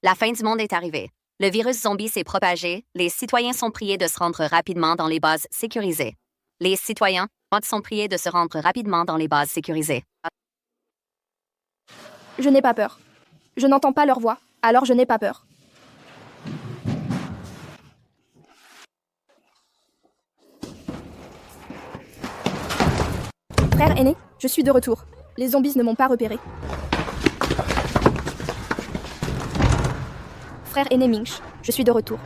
La fin du monde est arrivée. Le virus zombie s'est propagé. Les citoyens sont priés de se rendre rapidement dans les bases sécurisées. Les citoyens sont priés de se rendre rapidement dans les bases sécurisées. Je n'ai pas peur. Je n'entends pas leur voix, alors je n'ai pas peur. Frère aîné, je suis de retour. Les zombies ne m'ont pas repéré. Frère aîné Minch, je suis de retour.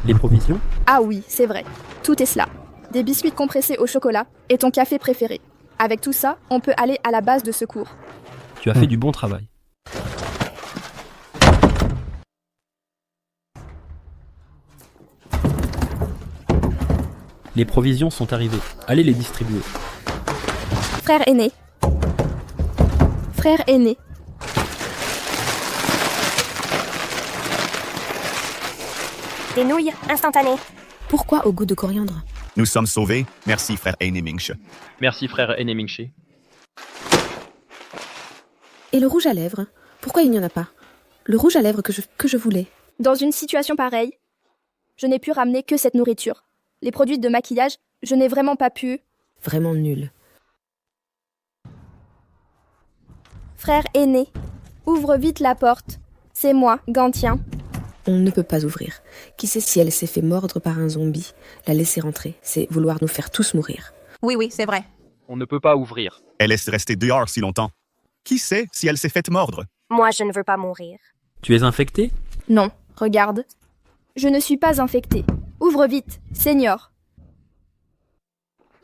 Les provisions? Ah oui, c'est vrai. Tout est cela. Des biscuits compressés au chocolat et ton café préféré. Avec tout ça, on peut aller à la base de secours. Tu as fait du bon travail. Les provisions sont arrivées. Allez les distribuer. Frère aîné. Frère aîné. Des nouilles instantanées. Pourquoi au goût de coriandre? Nous sommes sauvés. Merci, frère aîné Minch. Merci frère Enemingche. Et le rouge à lèvres? Pourquoi il n'y en a pas? Le rouge à lèvres que je voulais. Dans une situation pareille, je n'ai pu ramener que cette nourriture. Les produits de maquillage, je n'ai vraiment pas pu. Vraiment nul. Frère aîné, ouvre vite la porte. C'est moi, Gantien. On ne peut pas ouvrir. Qui sait si elle s'est fait mordre par un zombie? La laisser rentrer, c'est vouloir nous faire tous mourir. Oui, c'est vrai. On ne peut pas ouvrir. Elle est restée dehors si longtemps. Qui sait si elle s'est faite mordre? Moi, je ne veux pas mourir. Tu es infecté? Non, regarde. Je ne suis pas infectée. Ouvre vite, Seigneur.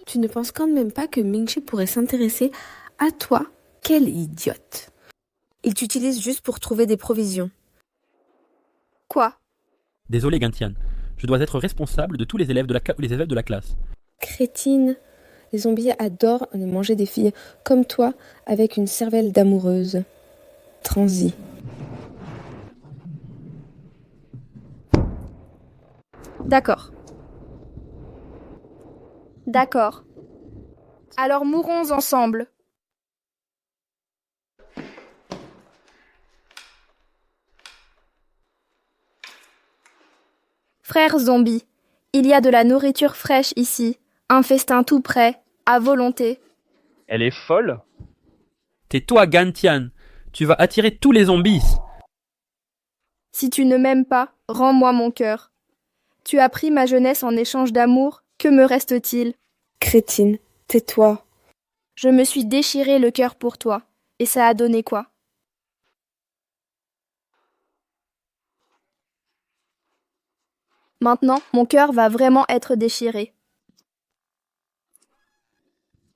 Tu ne penses quand même pas que Minchi pourrait s'intéresser à toi? Quel idiote. Il t'utilise juste pour trouver des provisions. Quoi? Désolé Gantian. Je dois être responsable de tous les élèves de la classe. Crétine. Les zombies adorent manger des filles comme toi avec une cervelle d'amoureuse. Transi. D'accord. D'accord. Alors mourons ensemble. Frère zombie, il y a de la nourriture fraîche ici. Un festin tout prêt, à volonté. Elle est folle? Tais-toi Gantian. Tu vas attirer tous les zombies. Si tu ne m'aimes pas, rends-moi mon cœur. Tu as pris ma jeunesse en échange d'amour, que me reste-t-il? Crétine, tais-toi. Je me suis déchiré le cœur pour toi. Et ça a donné quoi? Maintenant, mon cœur va vraiment être déchiré.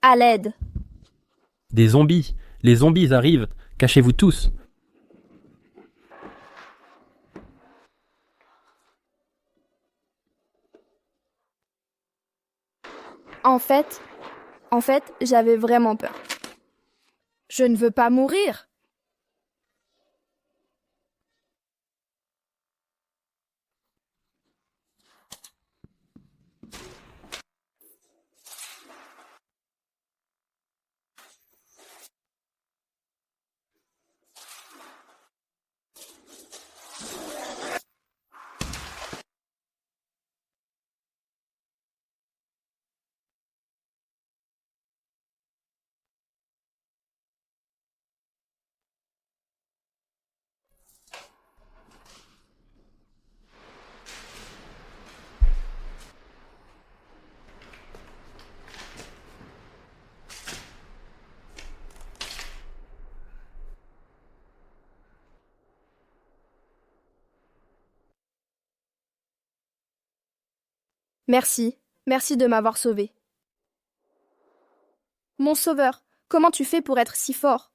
À l'aide. Des zombies. Les zombies arrivent. Cachez-vous tous. En fait, j'avais vraiment peur. Je ne veux pas mourir. Merci, merci de m'avoir sauvé. Mon sauveur, comment tu fais pour être si fort?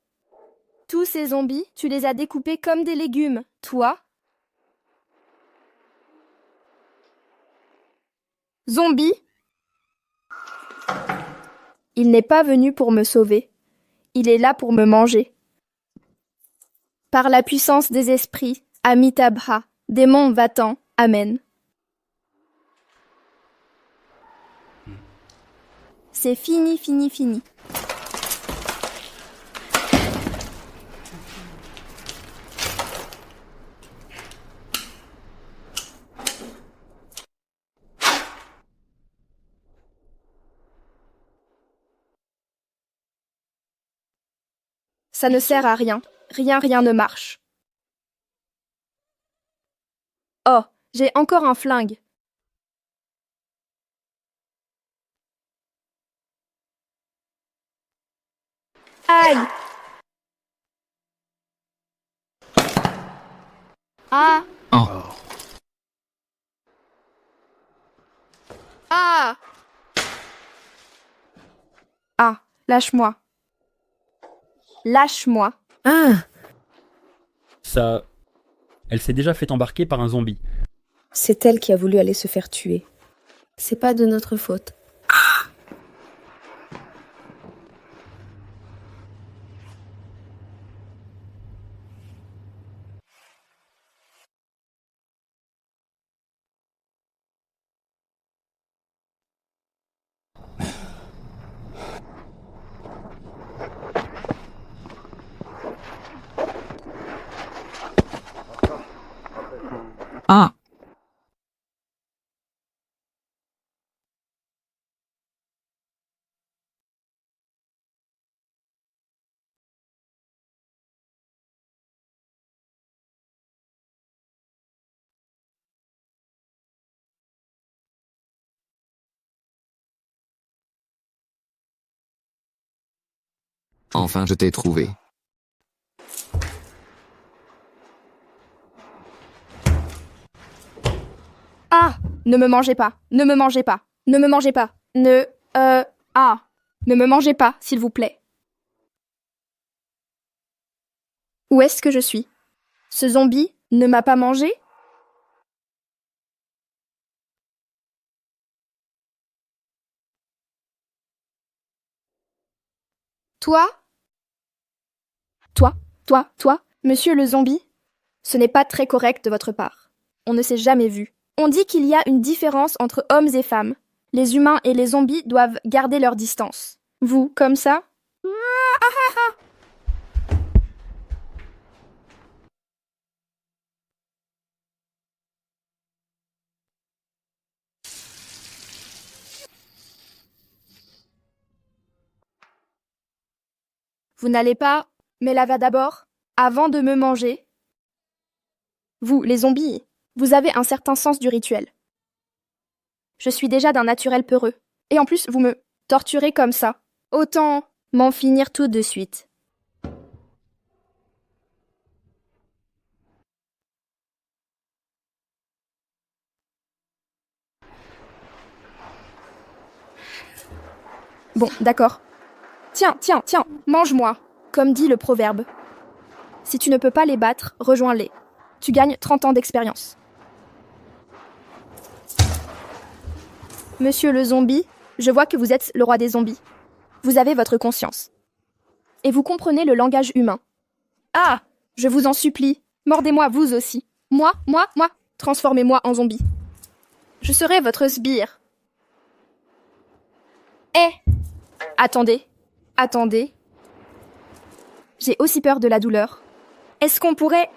Tous ces zombies, tu les as découpés comme des légumes, toi? Zombie? Il n'est pas venu pour me sauver. Il est là pour me manger. Par la puissance des esprits, Amitabha, démon va-t'en, Amen. C'est fini, fini, fini. Ça ne sert à rien. Rien ne marche. Oh, j'ai encore un flingue. Aïe! Ah! Oh. Ah! Ah, lâche-moi. Lâche-moi. Ah! Ça... Elle s'est déjà fait embarquer par un zombie. C'est elle qui a voulu aller se faire tuer. C'est pas de notre faute. Ah. Enfin, je t'ai trouvé. Ah! Ne me mangez pas. Ne me mangez pas. Ne me mangez pas. Ah! Ne me mangez pas, s'il vous plaît. Où est-ce que je suis? Ce zombie ne m'a pas mangé? Toi? Toi, monsieur le zombie? Ce n'est pas très correct de votre part. On ne s'est jamais vu. On dit qu'il y a une différence entre hommes et femmes. Les humains et les zombies doivent garder leur distance. Vous, comme ça? Vous n'allez pas... Mais là va d'abord, avant de me manger. Vous, les zombies, vous avez un certain sens du rituel. Je suis déjà d'un naturel peureux. Et en plus, vous me torturez comme ça. Autant m'en finir tout de suite. Bon, d'accord. Tiens, mange-moi, comme dit le proverbe. Si tu ne peux pas les battre, rejoins-les. Tu gagnes 30 ans d'expérience. Monsieur le zombie, je vois que vous êtes le roi des zombies. Vous avez votre conscience. Et vous comprenez le langage humain. Ah! Je vous en supplie, mordez-moi vous aussi. Moi, transformez-moi en zombie. Je serai votre sbire. Attendez. J'ai aussi peur de la douleur. Est-ce qu'on pourrait...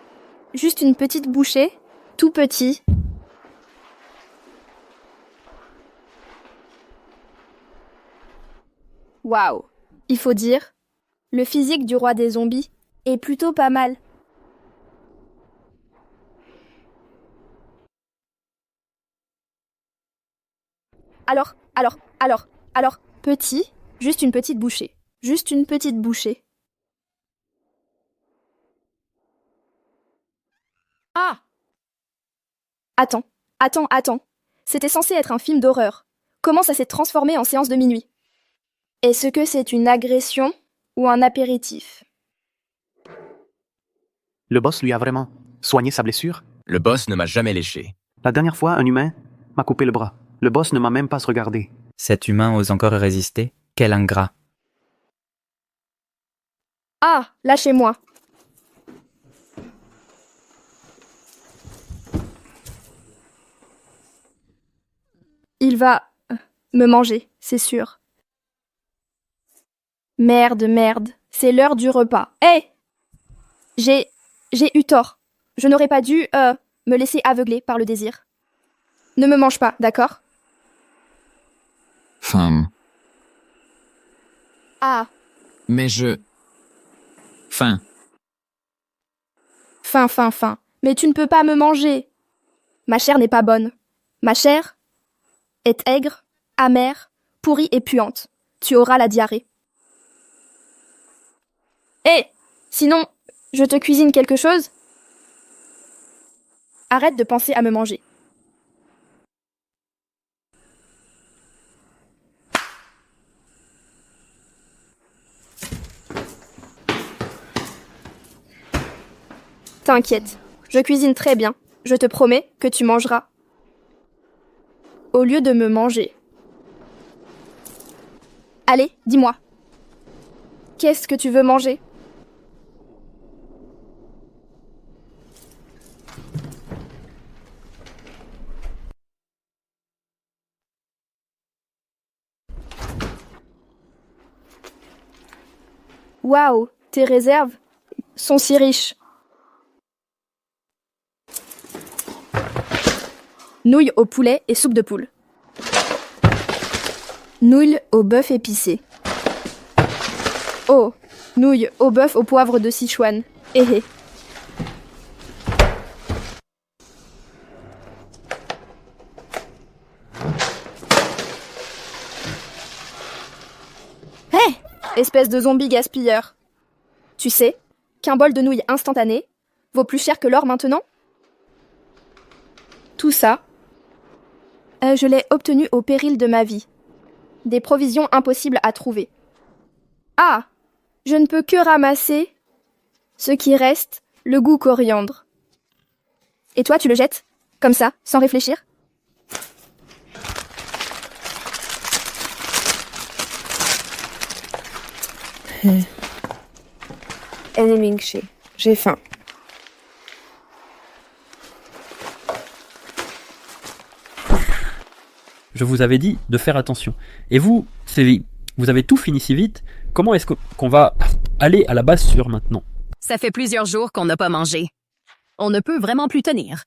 Juste une petite bouchée, tout petit. Waouh. Il faut dire, le physique du roi des zombies est plutôt pas mal. Alors, petit, juste une petite bouchée. Juste une petite bouchée. Ah! Attends. C'était censé être un film d'horreur. Comment ça s'est transformé en séance de minuit? Est-ce que c'est une agression ou un apéritif? Le boss lui a vraiment soigné sa blessure? Le boss ne m'a jamais léché. La dernière fois, un humain m'a coupé le bras. Le boss ne m'a même pas regardé. Cet humain ose encore résister? Quel ingrat! Ah, lâchez-moi. Il va me manger, c'est sûr. Merde, c'est l'heure du repas. Hé! J'ai eu tort. Je n'aurais pas dû, me laisser aveugler par le désir. Ne me mange pas, d'accord? Femme. Ah, Mais je... Faim. Faim. Mais tu ne peux pas me manger. Ma chair n'est pas bonne. Ma chair est aigre, amère, pourrie et puante. Tu auras la diarrhée. Hé, sinon, je te cuisine quelque chose? Arrête de penser à me manger. T'inquiète, je cuisine très bien. Je te promets que tu mangeras. Au lieu de me manger. Allez, dis-moi. Qu'est-ce que tu veux manger? Waouh, tes réserves sont si riches. Nouilles au poulet et soupe de poule. Nouilles au bœuf épicé. Oh, nouilles au bœuf au poivre de Sichuan. Hé. Hé, espèce de zombie gaspilleur. Tu sais qu'un bol de nouilles instantanées vaut plus cher que l'or maintenant? Tout ça, je l'ai obtenu au péril de ma vie. Des provisions impossibles à trouver. Ah, je ne peux que ramasser ce qui reste, le goût coriandre. Et toi, tu le jettes, comme ça, sans réfléchir? Enemingshi, j'ai faim. Je vous avais dit de faire attention. Et vous, Sévi, vous avez tout fini si vite. Comment est-ce qu'on va aller à la base sûre maintenant? Ça fait plusieurs jours qu'on n'a pas mangé. On ne peut vraiment plus tenir.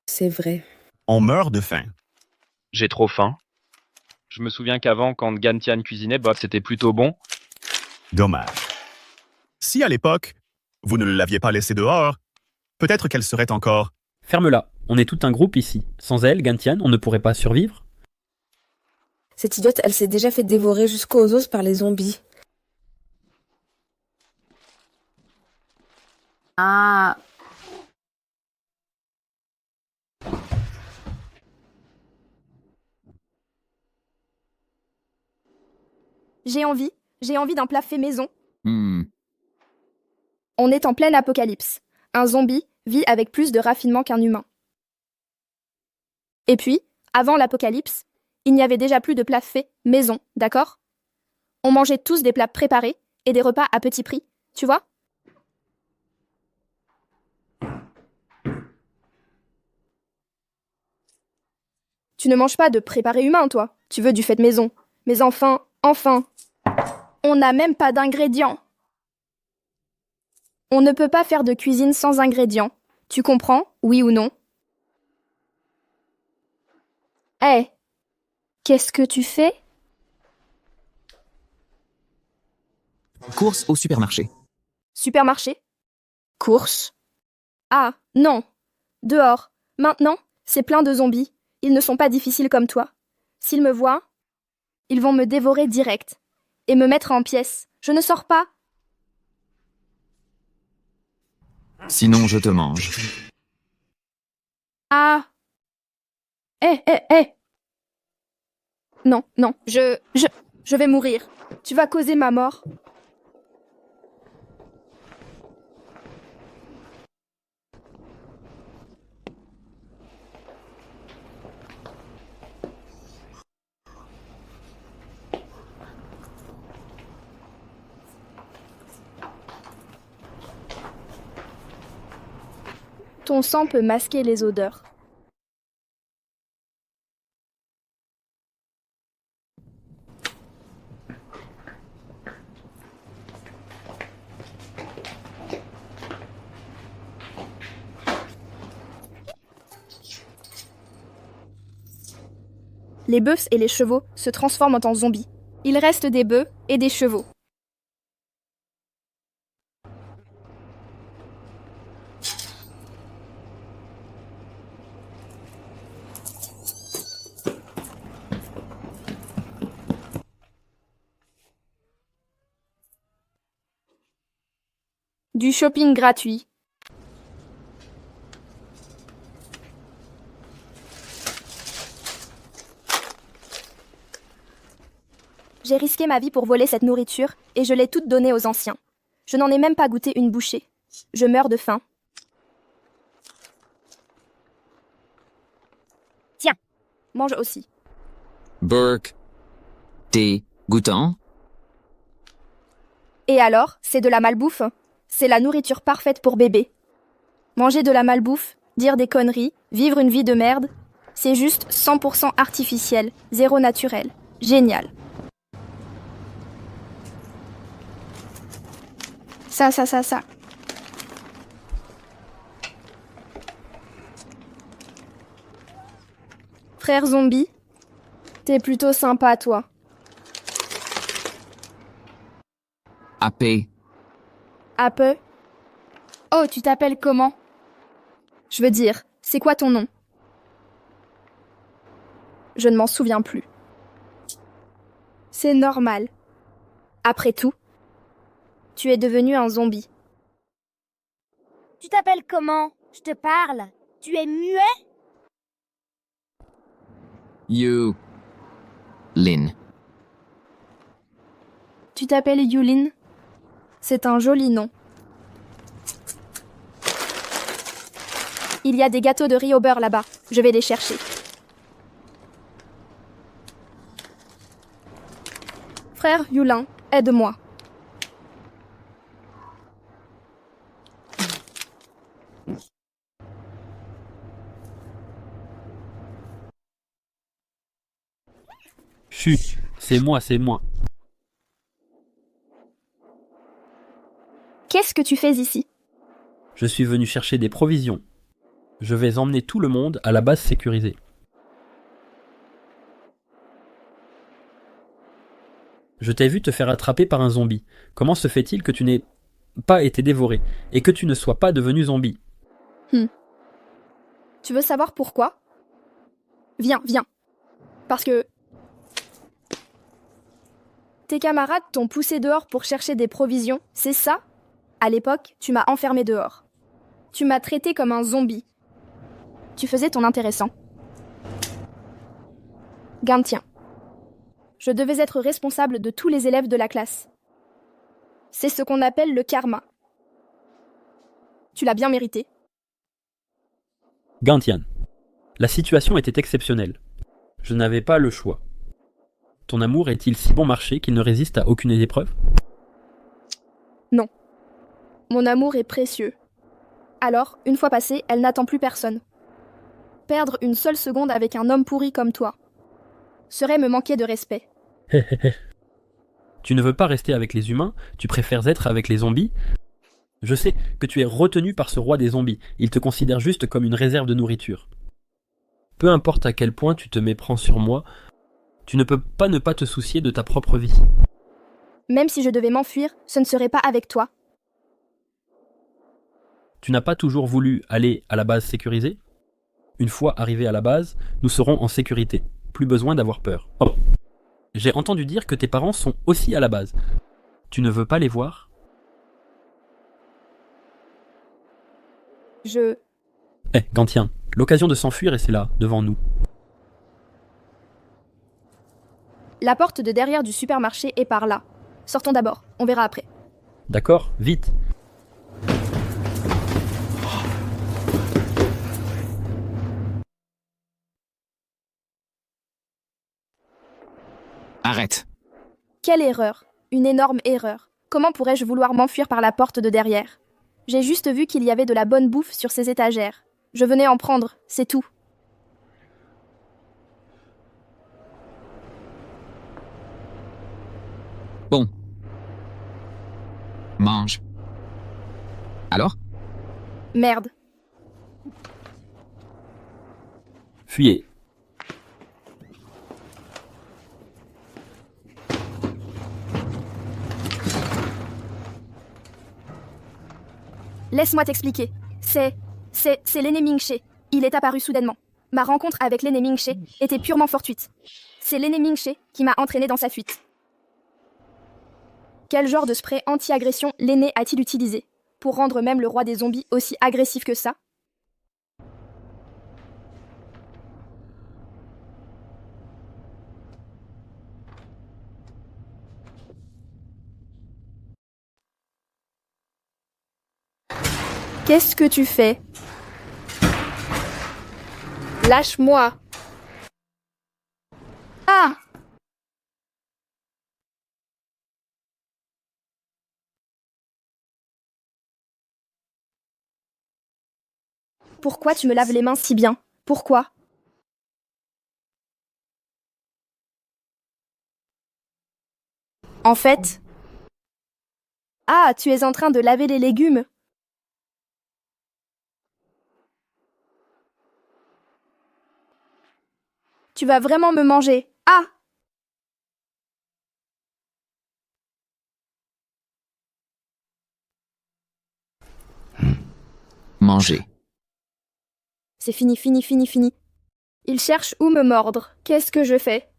C'est vrai. On meurt de faim. J'ai trop faim. Je me souviens qu'avant, quand Gantian cuisinait, c'était plutôt bon. Dommage. Si à l'époque, vous ne l'aviez pas laissée dehors, peut-être qu'elle serait encore... Ferme-la. On est tout un groupe ici. Sans elle, Gantian, on ne pourrait pas survivre. Cette idiote, elle s'est déjà fait dévorer jusqu'aux os par les zombies. Ah. J'ai envie d'un plat fait maison. Hmm. On est en pleine apocalypse. Un zombie vit avec plus de raffinement qu'un humain. Et puis, avant l'apocalypse, il n'y avait déjà plus de plats faits maison, d'accord? On mangeait tous des plats préparés et des repas à petit prix, tu vois? Tu ne manges pas de préparé humain, toi. Tu veux du fait maison. Mais enfin, on n'a même pas d'ingrédients. On ne peut pas faire de cuisine sans ingrédients. Tu comprends, oui ou non? Hé, qu'est-ce que tu fais? Course au supermarché. Supermarché? Course? Ah, non. Dehors. Maintenant, c'est plein de zombies. Ils ne sont pas difficiles comme toi. S'ils me voient, ils vont me dévorer direct. Et me mettre en pièces. Je ne sors pas. Sinon, je te mange. Ah. Non, je vais mourir. Tu vas causer ma mort. Ton sang peut masquer les odeurs. Les bœufs et les chevaux se transforment en zombies. Il reste des bœufs et des chevaux. Du shopping gratuit. J'ai risqué ma vie pour voler cette nourriture et je l'ai toute donnée aux anciens. Je n'en ai même pas goûté une bouchée. Je meurs de faim. Tiens. Mange aussi. Burke. Dégoûtant. Et alors, c'est de la malbouffe? C'est la nourriture parfaite pour bébé. Manger de la malbouffe, dire des conneries, vivre une vie de merde, c'est juste 100% artificiel, zéro naturel. Génial. Ça. Frère zombie, t'es plutôt sympa, toi. AP. Ape? Oh, tu t'appelles comment? Je veux dire, c'est quoi ton nom? Je ne m'en souviens plus. C'est normal. Après tout, tu es devenu un zombie. Tu t'appelles comment? Je te parle. Tu es muet? You. Lin. Tu t'appelles Yulin? C'est un joli nom. Il y a des gâteaux de riz au beurre là-bas. Je vais les chercher. Frère Yulin, aide-moi. Chut, c'est moi. Qu'est-ce que tu fais ici? Je suis venu chercher des provisions. Je vais emmener tout le monde à la base sécurisée. Je t'ai vu te faire attraper par un zombie. Comment se fait-il que tu n'aies pas été dévoré et que tu ne sois pas devenu zombie? Tu veux savoir pourquoi? Viens. Parce que tes camarades t'ont poussé dehors pour chercher des provisions, c'est ça? À l'époque, tu m'as enfermé dehors. Tu m'as traité comme un zombie. Tu faisais ton intéressant. Gantien. Je devais être responsable de tous les élèves de la classe. C'est ce qu'on appelle le karma. Tu l'as bien mérité. Gantian, la situation était exceptionnelle. Je n'avais pas le choix. Ton amour est-il si bon marché qu'il ne résiste à aucune épreuve? Non. Mon amour est précieux. Alors, une fois passée, elle n'attend plus personne. Perdre une seule seconde avec un homme pourri comme toi serait me manquer de respect. Tu ne veux pas rester avec les humains, tu préfères être avec les zombies? Je sais que tu es retenu par ce roi des zombies, il te considère juste comme une réserve de nourriture. Peu importe à quel point tu te méprends sur moi, tu ne peux pas ne pas te soucier de ta propre vie. Même si je devais m'enfuir, ce ne serait pas avec toi. Tu n'as pas toujours voulu aller à la base sécurisée? Une fois arrivé à la base, nous serons en sécurité. Plus besoin d'avoir peur. Oh. J'ai entendu dire que tes parents sont aussi à la base. Tu ne veux pas les voir? Gantien, l'occasion de s'enfuir et c'est là, devant nous. La porte de derrière du supermarché est par là. Sortons d'abord, on verra après. D'accord, vite. Arrête. Quelle erreur! Une énorme erreur. Comment pourrais-je vouloir m'enfuir par la porte de derrière? J'ai juste vu qu'il y avait de la bonne bouffe sur ces étagères. Je venais en prendre, c'est tout. Bon. Mange. Alors? Merde. Fuyez. Laisse-moi t'expliquer. C'est l'aîné Ming-Che. Il est apparu soudainement. Ma rencontre avec l'aîné Ming-Che était purement fortuite. C'est l'aîné Ming-Che qui m'a entraîné dans sa fuite. Quel genre de spray anti-agression l'aîné a-t-il utilisé? pour rendre même le roi des zombies aussi agressif que ça? Qu'est-ce que tu fais? Lâche-moi! Ah! Pourquoi tu me laves les mains si bien? Pourquoi? En fait... Ah, tu es en train de laver les légumes. Tu vas vraiment me manger. Ah! Manger. C'est fini, fini, fini, fini. Il cherche où me mordre. Qu'est-ce que je fais?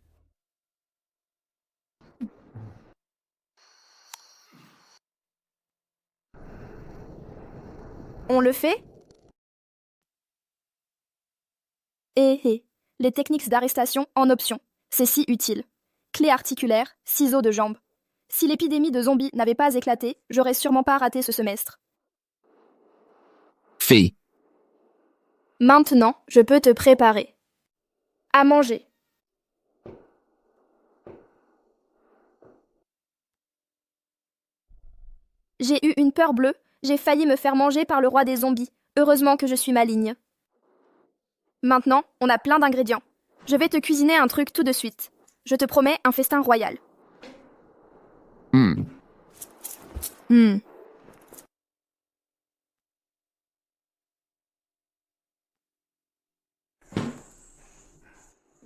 On le fait? Les techniques d'arrestation en option. C'est si utile. Clé articulaire, ciseaux de jambes. Si l'épidémie de zombies n'avait pas éclaté, j'aurais sûrement pas raté ce semestre. Fait. Maintenant, je peux te préparer. À manger. J'ai eu une peur bleue, j'ai failli me faire manger par le roi des zombies. Heureusement que je suis maligne. Maintenant, on a plein d'ingrédients. Je vais te cuisiner un truc tout de suite. Je te promets un festin royal.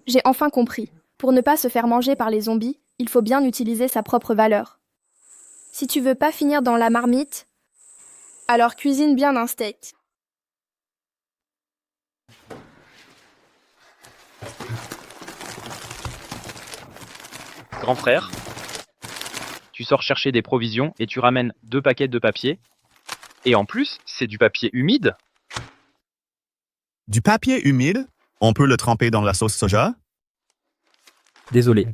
J'ai enfin compris. Pour ne pas se faire manger par les zombies, il faut bien utiliser sa propre valeur. Si tu veux pas finir dans la marmite, alors cuisine bien un steak. Grand frère, tu sors chercher des provisions et tu ramènes 2 paquets de papier. Et en plus, c'est du papier humide. Du papier humide? On peut le tremper dans la sauce soja? Désolé.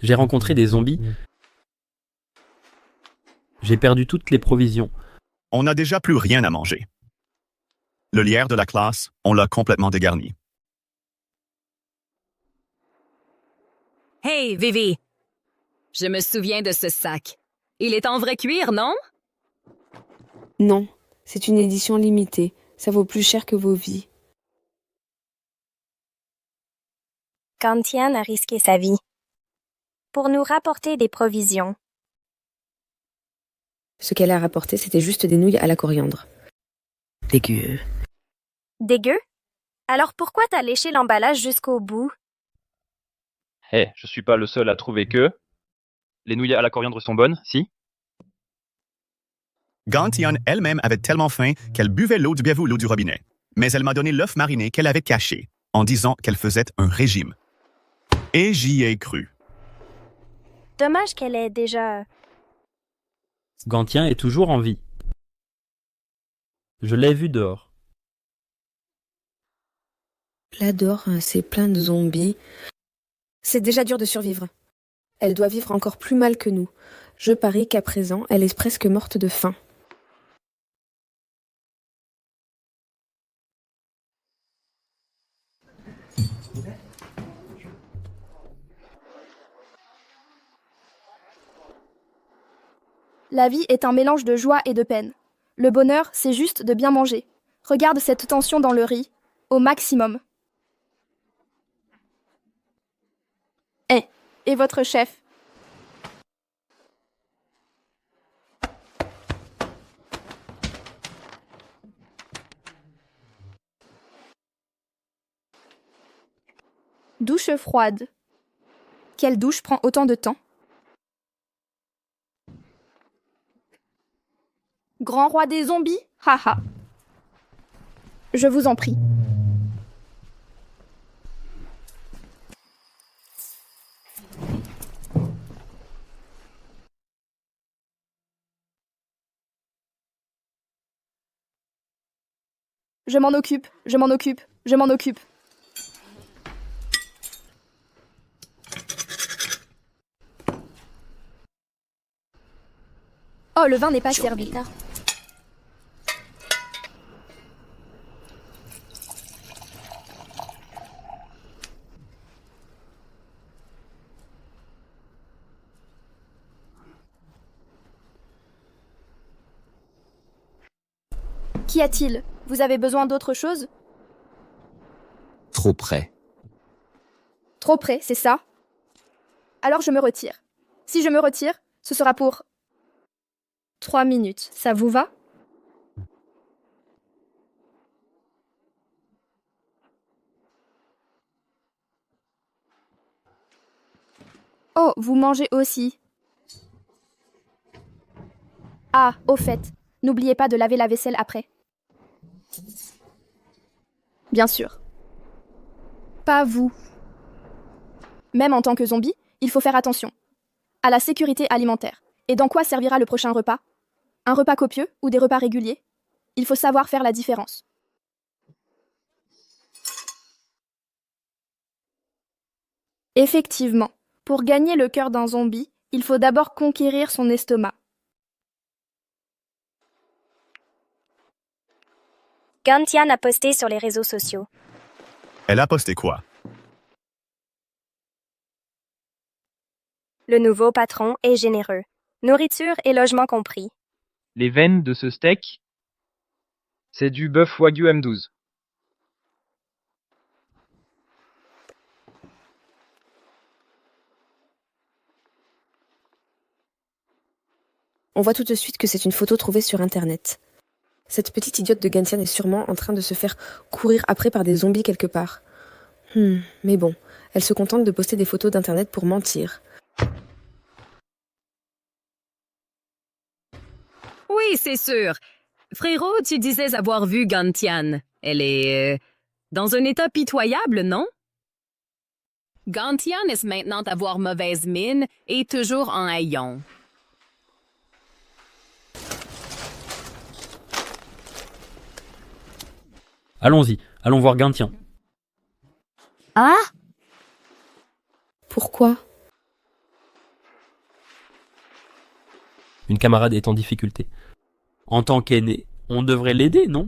J'ai rencontré des zombies. J'ai perdu toutes les provisions. On n'a déjà plus rien à manger. Le lierre de la classe, on l'a complètement dégarni. Hey, Vivi! Je me souviens de ce sac. Il est en vrai cuir, non? Non, c'est une édition limitée. Ça vaut plus cher que vos vies. Gantian a risqué sa vie pour nous rapporter des provisions. Ce qu'elle a rapporté, c'était juste des nouilles à la coriandre. Dégueu. Dégueu? Alors pourquoi t'as léché l'emballage jusqu'au bout? Je suis pas le seul à trouver que... Les nouilles à la coriandre sont bonnes, si? Gantian elle-même avait tellement faim qu'elle buvait l'eau du biavou, l'eau du robinet. Mais elle m'a donné l'œuf mariné qu'elle avait caché, en disant qu'elle faisait un régime. Et j'y ai cru. Dommage qu'elle ait déjà... Gantien est toujours en vie. Je l'ai vu dehors. Là dehors, c'est plein de zombies. C'est déjà dur de survivre. Elle doit vivre encore plus mal que nous. Je parie qu'à présent, elle est presque morte de faim. La vie est un mélange de joie et de peine. Le bonheur, c'est juste de bien manger. Regarde cette tension dans le riz, au maximum. Et votre chef? Douche froide. Quelle douche prend autant de temps? Grand roi des zombies? Haha. Je vous en prie. Je m'en occupe, je m'en occupe, je m'en occupe. Oh, le vin n'est pas servi. Qu'y a-t-il? Vous avez besoin d'autre chose? Trop près. Trop près, c'est ça? Alors je me retire. Si je me retire, ce sera pour 3 minutes. Ça vous va? Oh, vous mangez aussi. Ah, au fait, n'oubliez pas de laver la vaisselle après. Bien sûr. Pas vous. Même en tant que zombie, il faut faire attention à la sécurité alimentaire. Et dans quoi servira le prochain repas? Un repas copieux ou des repas réguliers? Il faut savoir faire la différence. Effectivement, pour gagner le cœur d'un zombie, il faut d'abord conquérir son estomac. Gantian a posté sur les réseaux sociaux. Elle a posté quoi? Le nouveau patron est généreux. Nourriture et logement compris. Les veines de ce steak, c'est du bœuf Wagyu M12. On voit tout de suite que c'est une photo trouvée sur Internet. Cette petite idiote de Gantian est sûrement en train de se faire courir après par des zombies quelque part. Mais bon, elle se contente de poster des photos d'Internet pour mentir. Oui, c'est sûr. Frérot, tu disais avoir vu Gantian. Elle est dans un état pitoyable, non? Gantian est maintenant avoir mauvaise mine et toujours en haillons. Allons-y, allons voir Gantian. Ah? Pourquoi? Une camarade est en difficulté. En tant qu'aîné, on devrait l'aider, non?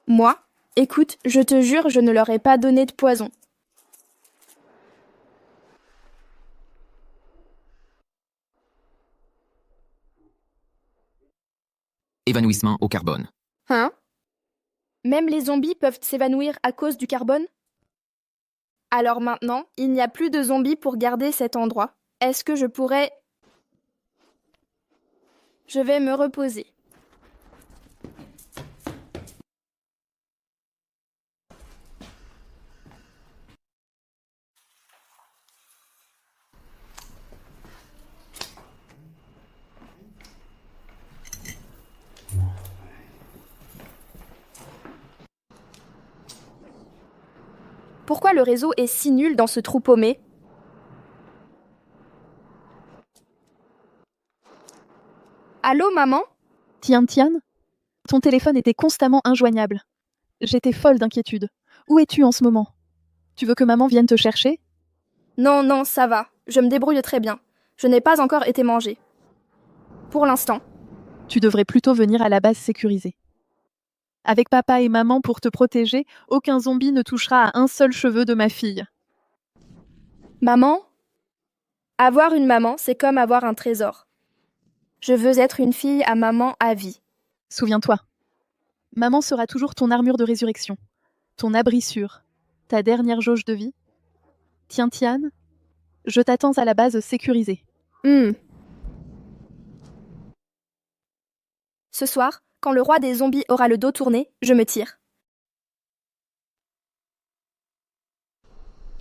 Moi? Écoute, je te jure, je ne leur ai pas donné de poison. Évanouissement au carbone. Hein? Même les zombies peuvent s'évanouir à cause du carbone? Alors maintenant, il n'y a plus de zombies pour garder cet endroit. Est-ce que je pourrais... Je vais me reposer. Pourquoi le réseau est si nul dans ce trou paumé? Allô, maman? Tian, ton téléphone était constamment injoignable. J'étais folle d'inquiétude. Où es-tu en ce moment? Tu veux que maman vienne te chercher? Non, ça va. Je me débrouille très bien. Je n'ai pas encore été mangée. Pour l'instant. Tu devrais plutôt venir à la base sécurisée. Avec papa et maman pour te protéger, aucun zombie ne touchera à un seul cheveu de ma fille. Maman? Avoir une maman, c'est comme avoir un trésor. Je veux être une fille à maman à vie. Souviens-toi, maman sera toujours ton armure de résurrection, ton abri sûr, ta dernière jauge de vie. Tian, je t'attends à la base sécurisée. Ce soir, quand le roi des zombies aura le dos tourné, je me tire.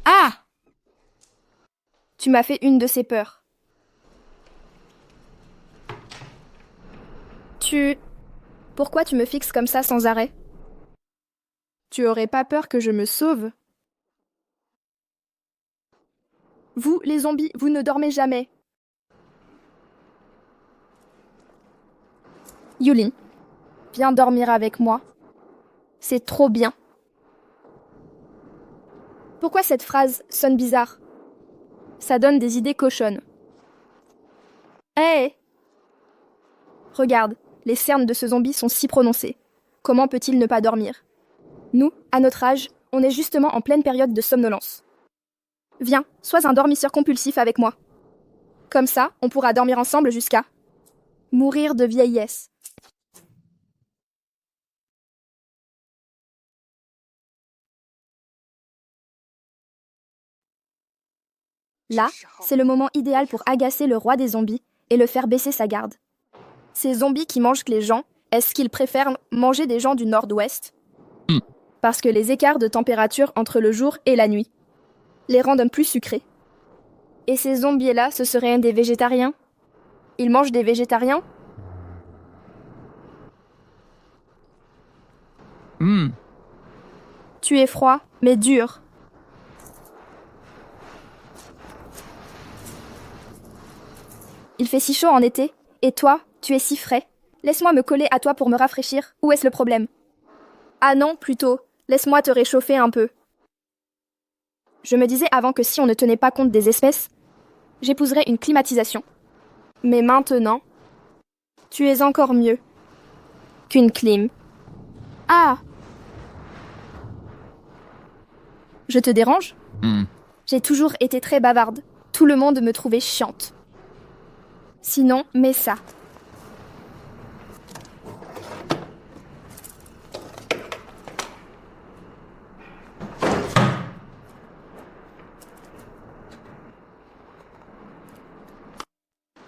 Ah! Tu m'as fait une de ces peurs. Pourquoi tu me fixes comme ça sans arrêt? Tu aurais pas peur que je me sauve? Vous, les zombies, vous ne dormez jamais. Yulin, viens dormir avec moi. C'est trop bien. Pourquoi cette phrase sonne bizarre? Ça donne des idées cochonnes. Hé! Regarde, les cernes de ce zombie sont si prononcées. Comment peut-il ne pas dormir? Nous, à notre âge, on est justement en pleine période de somnolence. Viens, sois un dormisseur compulsif avec moi. Comme ça, on pourra dormir ensemble jusqu'à mourir de vieillesse. Là, c'est le moment idéal pour agacer le roi des zombies et le faire baisser sa garde. Ces zombies qui mangent les gens, est-ce qu'ils préfèrent manger des gens du nord-ouest? Parce que les écarts de température entre le jour et la nuit les rendent plus sucrés. Et ces zombies-là, ce seraient des végétariens? Ils mangent des végétariens? Tu es froid, mais dur. Il fait si chaud en été, et toi, tu es si frais. Laisse-moi me coller à toi pour me rafraîchir. Où est-ce le problème? Ah non, plutôt, laisse-moi te réchauffer un peu. Je me disais avant que si on ne tenait pas compte des espèces, j'épouserais une climatisation. Mais maintenant, tu es encore mieux qu'une clim. Ah! Je te dérange? J'ai toujours été très bavarde. Tout le monde me trouvait chiante. Sinon, mets ça.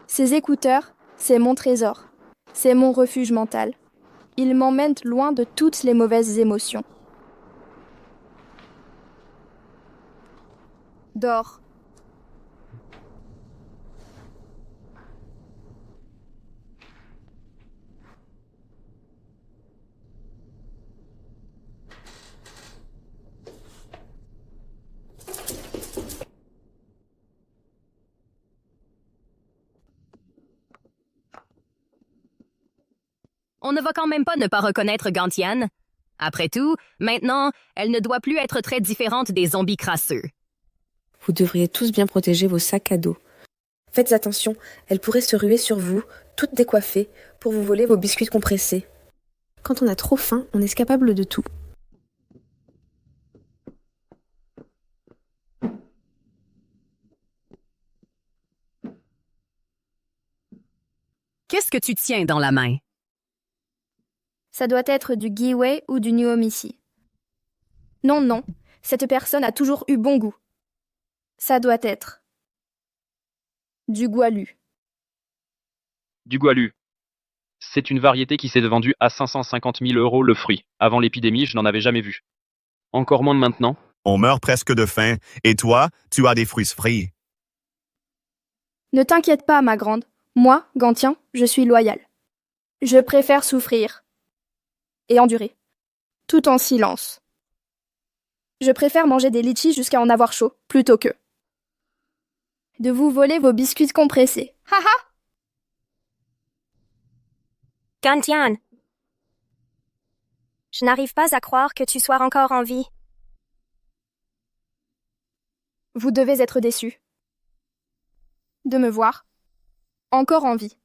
Ces écouteurs, c'est mon trésor. C'est mon refuge mental. Ils m'emmènent loin de toutes les mauvaises émotions. Dors. On ne va quand même pas ne pas reconnaître Gantian. Après tout, maintenant, elle ne doit plus être très différente des zombies crasseux. Vous devriez tous bien protéger vos sacs à dos. Faites attention, elle pourrait se ruer sur vous, toute décoiffée, pour vous voler vos biscuits compressés. Quand on a trop faim, on est capable de tout. Qu'est-ce que tu tiens dans la main? Ça doit être du Giwei ou du Nuomici. Non, non, cette personne a toujours eu bon goût. Ça doit être du Gualu. Du Gualu. C'est une variété qui s'est vendue à 550 000 € le fruit. Avant l'épidémie, je n'en avais jamais vu. Encore moins de maintenant. On meurt presque de faim. Et toi, tu as des fruits frits. Ne t'inquiète pas, ma grande. Moi, Gantian, je suis loyal. Je préfère souffrir et endurer, tout en silence. Je préfère manger des litchis jusqu'à en avoir chaud, plutôt que de vous voler vos biscuits compressés. Haha! Gantian, je n'arrive pas à croire que tu sois encore en vie. Vous devez être déçus de me voir encore en vie.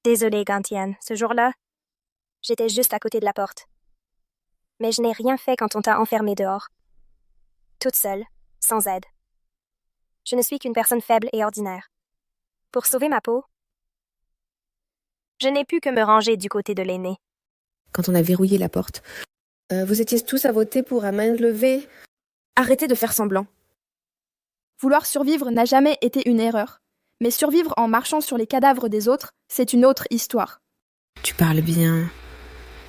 Désolée, Gantian, ce jour-là, j'étais juste à côté de la porte. Mais je n'ai rien fait quand on t'a enfermée dehors. Toute seule, sans aide. Je ne suis qu'une personne faible et ordinaire. Pour sauver ma peau, je n'ai pu que me ranger du côté de l'aîné. Quand on a verrouillé la porte, vous étiez tous à voter pour à main levée. Arrêtez de faire semblant. Vouloir survivre n'a jamais été une erreur, Mais survivre en marchant sur les cadavres des autres, c'est une autre histoire. Tu parles bien.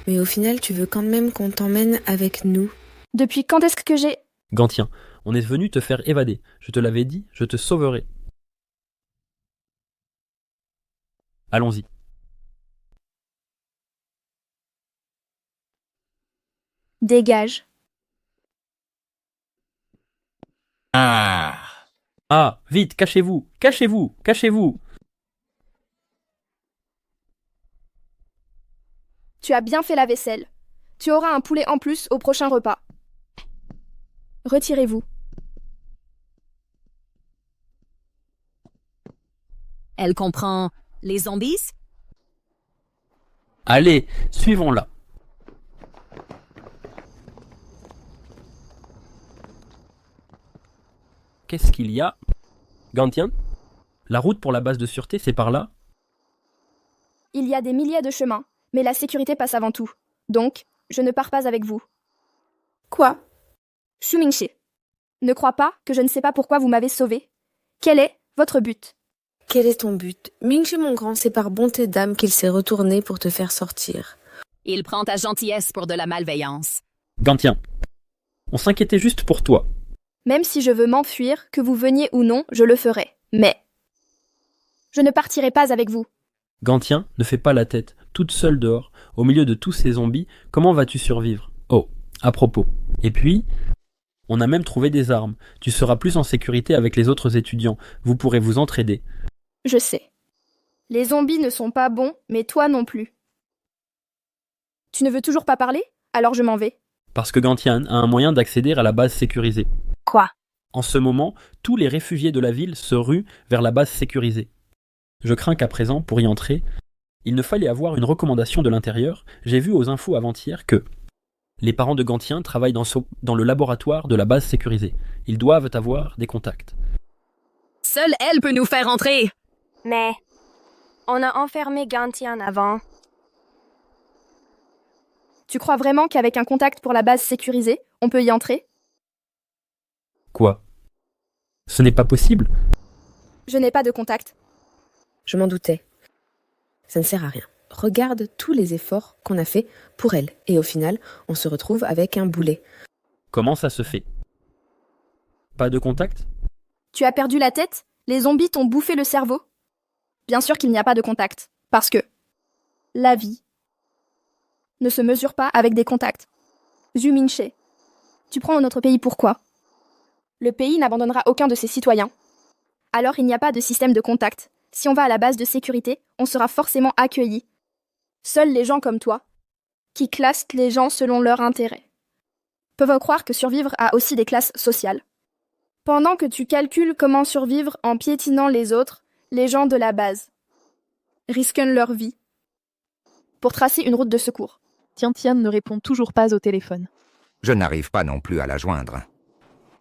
Mais au final, tu veux quand même qu'on t'emmène avec nous. Depuis quand est-ce que j'ai... Gantien, on est venu te faire évader. Je te l'avais dit, je te sauverai. Allons-y. Dégage. Ah, vite, cachez-vous, cachez-vous, cachez-vous. Tu as bien fait la vaisselle. Tu auras un poulet en plus au prochain repas. Retirez-vous. Elle comprend les zombies? Allez, suivons-la. Qu'est-ce qu'il y a? Gantien? La route pour la base de sûreté, c'est par là? Il y a des milliers de chemins, mais la sécurité passe avant tout. Donc, je ne pars pas avec vous. Quoi? Xu Mingxi. Ne crois pas que je ne sais pas pourquoi vous m'avez sauvé. Quel est votre but? Quel est ton but? Mingxi mon grand, c'est par bonté d'âme qu'il s'est retourné pour te faire sortir. Il prend ta gentillesse pour de la malveillance. Gantien, on s'inquiétait juste pour toi. Même si je veux m'enfuir, que vous veniez ou non, je le ferai. Mais je ne partirai pas avec vous. Gantien, ne fais pas la tête, toute seule dehors, au milieu de tous ces zombies, comment vas-tu survivre? Oh, à propos. Et puis, on a même trouvé des armes. Tu seras plus en sécurité avec les autres étudiants. Vous pourrez vous entraider. Je sais. Les zombies ne sont pas bons, mais toi non plus. Tu ne veux toujours pas parler? Alors je m'en vais. Parce que Gantien a un moyen d'accéder à la base sécurisée. Quoi? En ce moment, tous les réfugiés de la ville se ruent vers la base sécurisée. Je crains qu'à présent, pour y entrer, il ne fallait avoir une recommandation de l'intérieur. J'ai vu aux infos avant-hier que les parents de Gantien travaillent dans le laboratoire de la base sécurisée. Ils doivent avoir des contacts. Seule elle peut nous faire entrer. Mais on a enfermé Gantien avant. Tu crois vraiment qu'avec un contact pour la base sécurisée, on peut y entrer? Quoi? Ce n'est pas possible? Je n'ai pas de contact. Je m'en doutais. Ça ne sert à rien. Regarde tous les efforts qu'on a fait pour elle. Et au final, on se retrouve avec un boulet. Comment ça se fait? Pas de contact? Tu as perdu la tête? Les zombies t'ont bouffé le cerveau? Bien sûr qu'il n'y a pas de contact. Parce que la vie ne se mesure pas avec des contacts. Xu Mingxi, tu prends notre pays pourquoi? Le pays n'abandonnera aucun de ses citoyens. Alors il n'y a pas de système de contact. Si on va à la base de sécurité, on sera forcément accueilli. Seuls les gens comme toi, qui classent les gens selon leur intérêt, peuvent croire que survivre a aussi des classes sociales. Pendant que tu calcules comment survivre en piétinant les autres, les gens de la base risquent leur vie pour tracer une route de secours. Tian ne répond toujours pas au téléphone. Je n'arrive pas non plus à la joindre.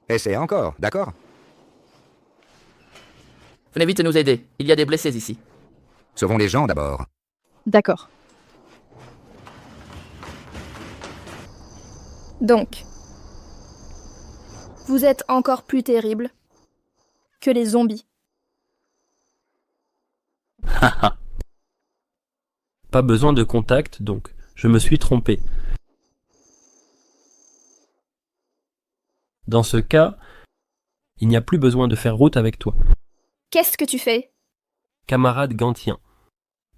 Essaie encore, d'accord? Venez vite nous aider. Il y a des blessés ici. Sauvons les gens d'abord. D'accord. Donc, vous êtes encore plus terrible que les zombies. Haha. Pas besoin de contact, donc. Je me suis trompé. Dans ce cas, il n'y a plus besoin de faire route avec toi. Qu'est-ce que tu fais? Camarade Gantien,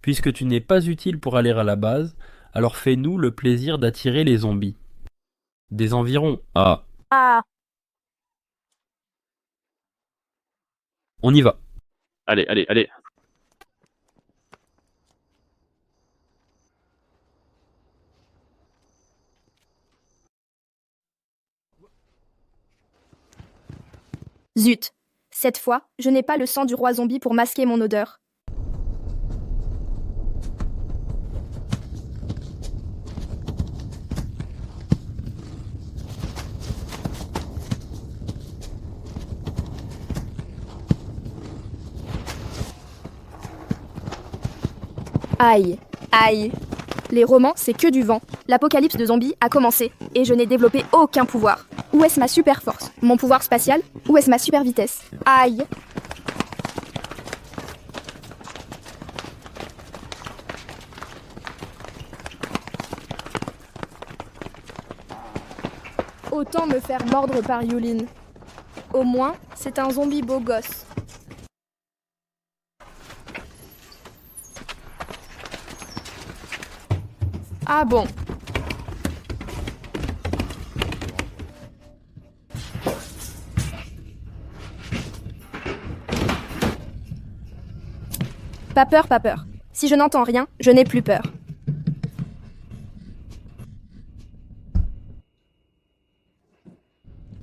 puisque tu n'es pas utile pour aller à la base, alors fais-nous le plaisir d'attirer les zombies. Des environs. Ah. Ah. On y va. Allez, allez, allez. Zut! Cette fois, je n'ai pas le sang du roi zombie pour masquer mon odeur. Aïe, aïe. Les romans, c'est que du vent. L'apocalypse de zombies a commencé, et je n'ai développé aucun pouvoir. Où est-ce ma super force? Mon pouvoir spatial? Où est-ce ma super vitesse? Aïe! Autant me faire mordre par Yulin. Au moins, c'est un zombie beau gosse. Ah bon? Pas peur, pas peur. Si je n'entends rien, je n'ai plus peur.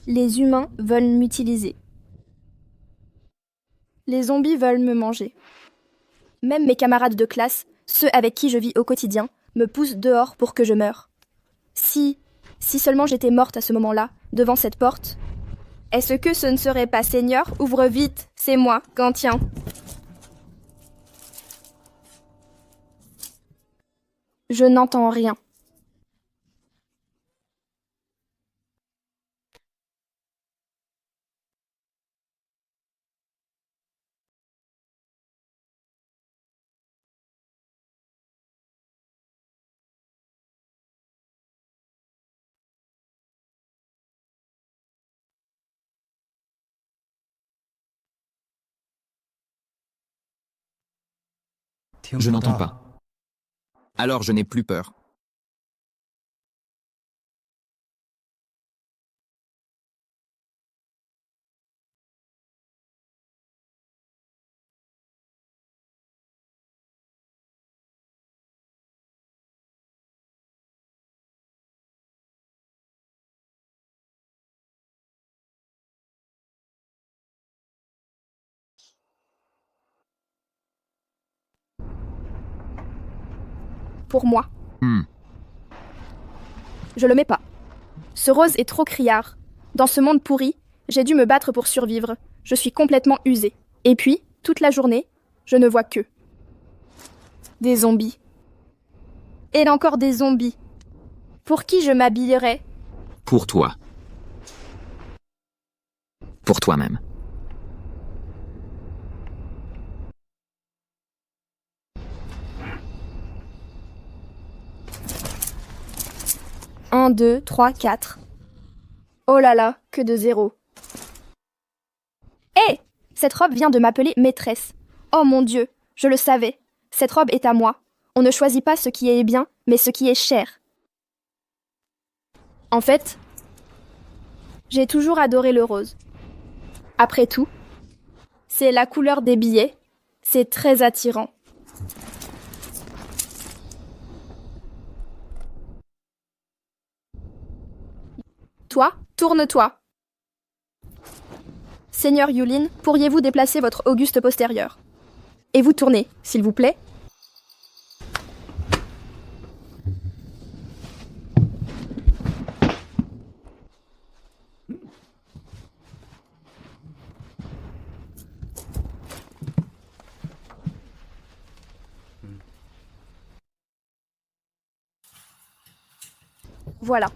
Les humains veulent m'utiliser. Les zombies veulent me manger. Même mes camarades de classe, ceux avec qui je vis au quotidien, me poussent dehors pour que je meure. Si seulement j'étais morte à ce moment-là, devant cette porte. Est-ce que ce ne serait pas Seigneur? Ouvre vite, c'est moi, Gantien. Je n'entends rien. Je n'entends pas. Alors je n'ai plus peur. Pour moi. Je le mets pas. Ce rose est trop criard. Dans ce monde pourri, j'ai dû me battre pour survivre. Je suis complètement usée. Et puis, toute la journée, je ne vois que des zombies. Et encore des zombies. Pour qui je m'habillerais? Pour toi. Pour toi-même. Un, 2, 3, 4. Oh là là, que de zéro. Hé! Cette robe vient de m'appeler maîtresse. Oh mon Dieu, je le savais. Cette robe est à moi. On ne choisit pas ce qui est bien, mais ce qui est cher. En fait, j'ai toujours adoré le rose. Après tout, c'est la couleur des billets. C'est très attirant. Toi, tourne-toi. Seigneur Yulin, pourriez-vous déplacer votre auguste postérieur? Et vous tournez, s'il vous plaît. Voilà.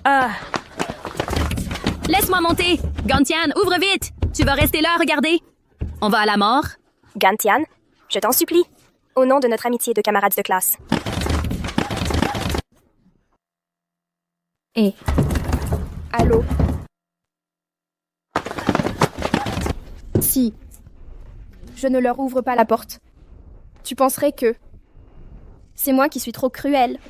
Ah. Laisse-moi monter! Gantyan, ouvre vite! Tu vas rester là à regarder? On va à la mort? Gantyan, je t'en supplie. Au nom de notre amitié de camarades de classe. Et allô? Si je ne leur ouvre pas la porte, tu penserais que c'est moi qui suis trop cruelle.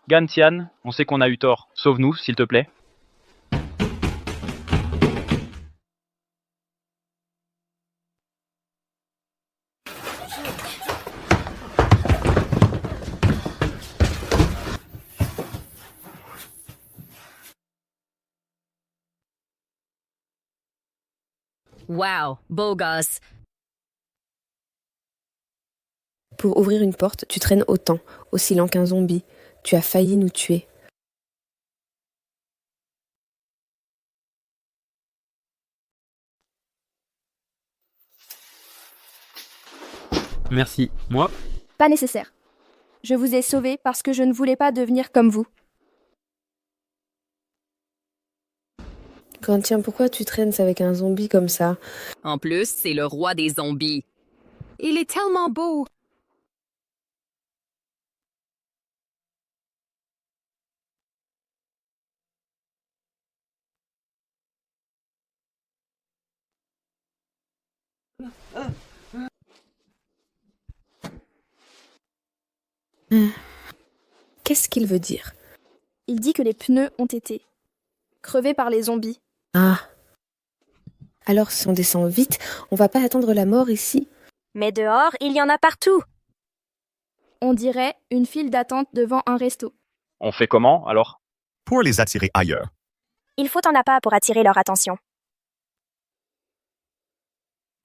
Gantyan, on sait qu'on a eu tort. Sauve-nous, s'il te plaît. Wow, beau gosse. Pour ouvrir une porte, tu traînes autant, aussi lent qu'un zombie. Tu as failli nous tuer. Merci. Moi? Pas nécessaire. Je vous ai sauvé parce que je ne voulais pas devenir comme vous. Gantien, pourquoi tu traînes avec un zombie comme ça? En plus, c'est le roi des zombies. Il est tellement beau. Qu'est-ce qu'il veut dire? Il dit que les pneus ont été crevés par les zombies. Ah. Alors si on descend vite, on va pas attendre la mort ici? Mais dehors, il y en a partout. On dirait une file d'attente devant un resto. On fait comment, alors? Pour les attirer ailleurs. Il faut un appât pour attirer leur attention.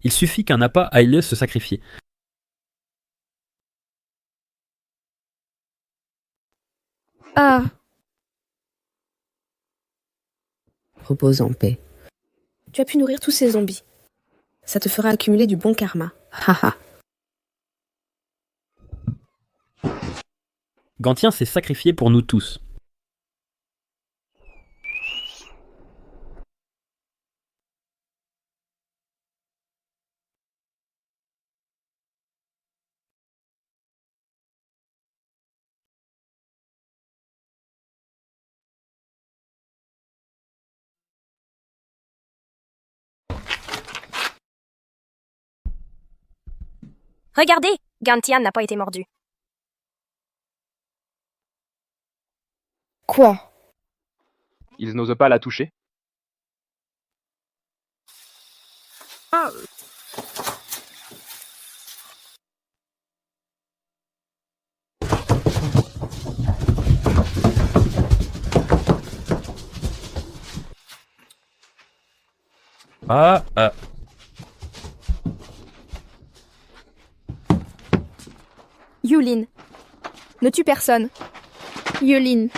Il suffit qu'un appât aille se sacrifier. Ah. Repose en paix. Tu as pu nourrir tous ces zombies. Ça te fera accumuler du bon karma. Haha. Gantien s'est sacrifié pour nous tous. Regardez, Gantyan n'a pas été mordu. Quoi? Ils n'osent pas la toucher. Ah. Yulin. Ne tue personne. Yulin.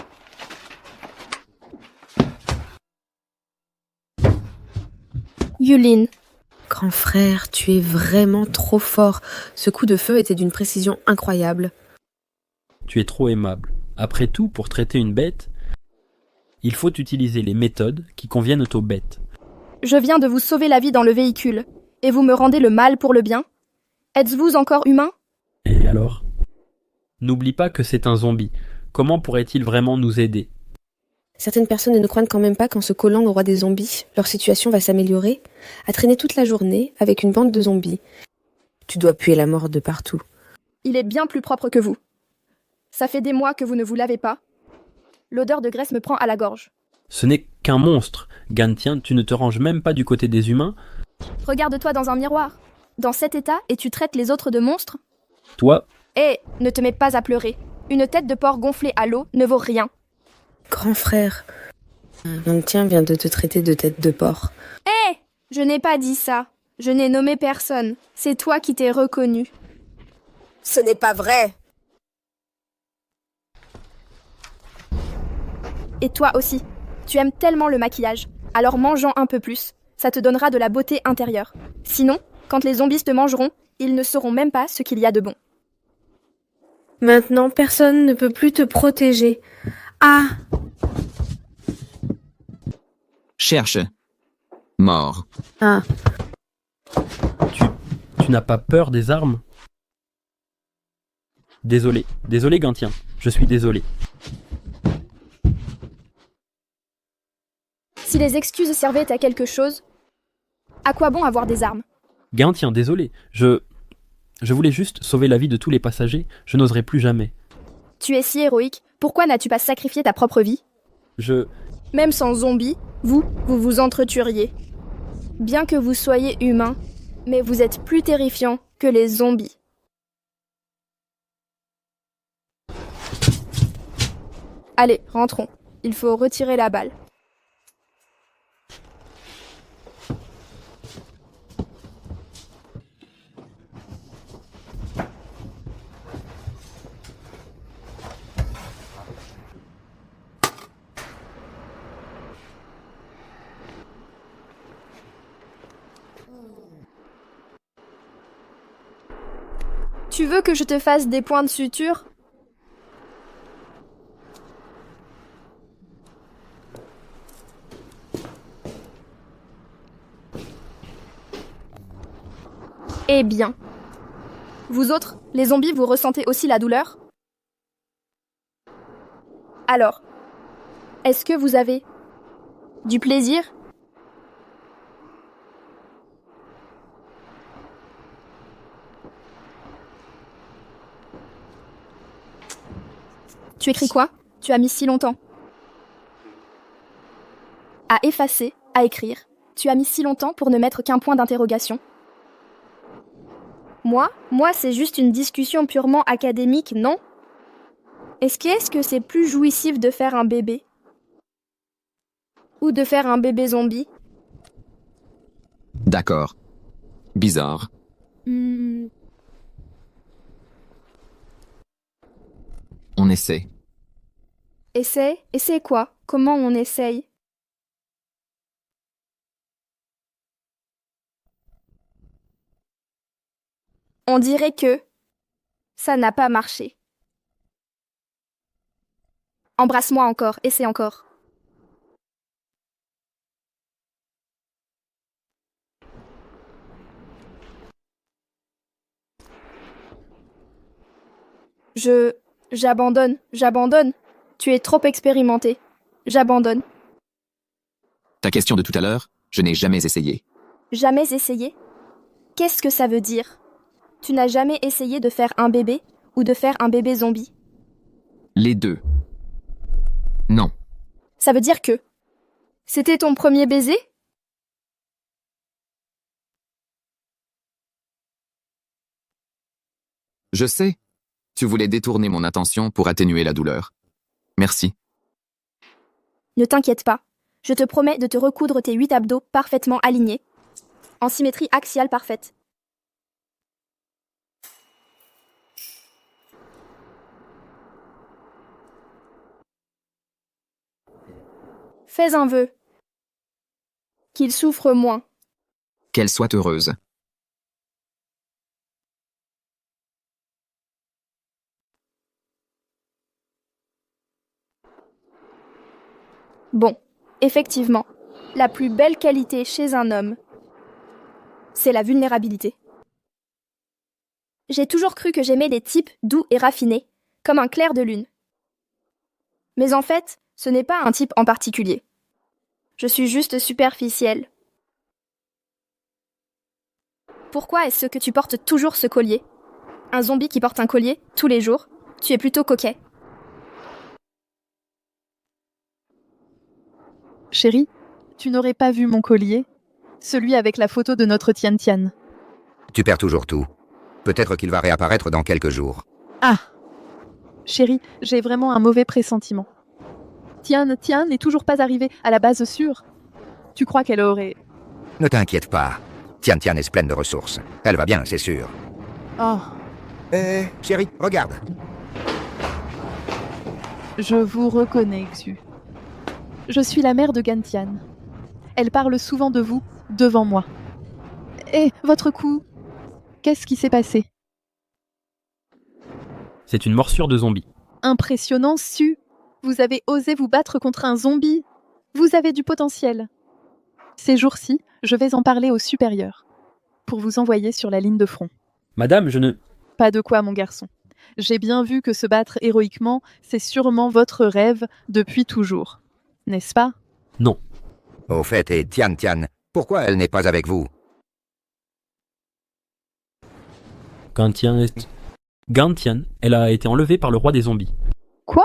Yulin. Grand frère, tu es vraiment trop fort. Ce coup de feu était d'une précision incroyable. Tu es trop aimable. Après tout, pour traiter une bête, il faut utiliser les méthodes qui conviennent aux bêtes. Je viens de vous sauver la vie dans le véhicule, et vous me rendez le mal pour le bien? Êtes-vous encore humain? Et alors? N'oublie pas que c'est un zombie. Comment pourrait-il vraiment nous aider? Certaines personnes ne croient quand même pas qu'en se collant au roi des zombies, leur situation va s'améliorer, à traîner toute la journée avec une bande de zombies. Tu dois puer la mort de partout. Il est bien plus propre que vous. Ça fait des mois que vous ne vous lavez pas. L'odeur de graisse me prend à la gorge. Ce n'est qu'un monstre. Gantien, tu ne te ranges même pas du côté des humains. Regarde-toi dans un miroir. Dans cet état, et tu traites les autres de monstres? Toi, Hé, ne te mets pas à pleurer. Une tête de porc gonflée à l'eau ne vaut rien. Grand frère, Gantien vient de te traiter de tête de porc. Hé, je n'ai pas dit ça. Je n'ai nommé personne. C'est toi qui t'es reconnu. Ce n'est pas vrai. Et toi aussi. Tu aimes tellement le maquillage. Alors mange-en un peu plus. Ça te donnera de la beauté intérieure. Sinon, quand les zombies te mangeront, ils ne sauront même pas ce qu'il y a de bon. Maintenant, personne ne peut plus te protéger. Ah! Cherche. Mort. Ah. Tu n'as pas peur des armes? Désolé Gantien, je suis désolé. Si les excuses servaient à quelque chose, à quoi bon avoir des armes? Gantien, désolé, je voulais juste sauver la vie de tous les passagers, je n'oserais plus jamais. Tu es si héroïque, pourquoi n'as-tu pas sacrifié ta propre vie? Même sans zombies, vous vous entretueriez. Bien que vous soyez humain, mais vous êtes plus terrifiant que les zombies. Allez, rentrons. Il faut retirer la balle. Tu veux que je te fasse des points de suture? Eh bien. Vous autres, les zombies, vous ressentez aussi la douleur? Alors, est-ce que vous avez du plaisir? Tu écris quoi? Tu as mis si longtemps. À effacer, à écrire. Tu as mis si longtemps pour ne mettre qu'un point d'interrogation. Moi, c'est juste une discussion purement académique, non? Est-ce que c'est plus jouissif de faire un bébé? Ou de faire un bébé zombie? D'accord. Bizarre. On essaie. Essaie? Essaie quoi? Comment on essaye? On dirait que ça n'a pas marché. Embrasse-moi encore, essaie encore. J'abandonne. Tu es trop expérimenté. J'abandonne. Ta question de tout à l'heure, je n'ai jamais essayé. Jamais essayé? Qu'est-ce que ça veut dire? Tu n'as jamais essayé de faire un bébé ou de faire un bébé zombie? Les deux. Non. Ça veut dire que c'était ton premier baiser? Je sais. Tu voulais détourner mon attention pour atténuer la douleur. Merci. Ne t'inquiète pas. Je te promets de te recoudre tes 8 abdos parfaitement alignés, en symétrie axiale parfaite. Fais un vœu. Qu'il souffre moins. Qu'elle soit heureuse. Bon, effectivement, la plus belle qualité chez un homme, c'est la vulnérabilité. J'ai toujours cru que j'aimais des types doux et raffinés, comme un clair de lune. Mais en fait, ce n'est pas un type en particulier. Je suis juste superficielle. Pourquoi est-ce que tu portes toujours ce collier? Un zombie qui porte un collier, tous les jours, tu es plutôt coquet. Chérie, tu n'aurais pas vu mon collier? Celui avec la photo de notre Tian Tian. Tu perds toujours tout. Peut-être qu'il va réapparaître dans quelques jours. Ah! Chérie, j'ai vraiment un mauvais pressentiment. Tian n'est toujours pas arrivée à la base sûre. Tu crois qu'elle aurait... Ne t'inquiète pas. Tian Tian est pleine de ressources. Elle va bien, c'est sûr. Oh. Chérie, regarde. Je vous reconnais, Xu. Je suis la mère de Gantian. Elle parle souvent de vous, devant moi. Et votre cou, qu'est-ce qui s'est passé? C'est une morsure de zombie. Impressionnant, Su. Vous avez osé vous battre contre un zombie. Vous avez du potentiel. Ces jours-ci, je vais en parler au supérieur, pour vous envoyer sur la ligne de front. Madame, je ne... Pas de quoi, mon garçon. J'ai bien vu que se battre héroïquement, c'est sûrement votre rêve depuis toujours. N'est-ce pas? Non. Au fait, et Tian Tian, pourquoi elle n'est pas avec vous? Gantian, elle a été enlevée par le roi des zombies. Quoi?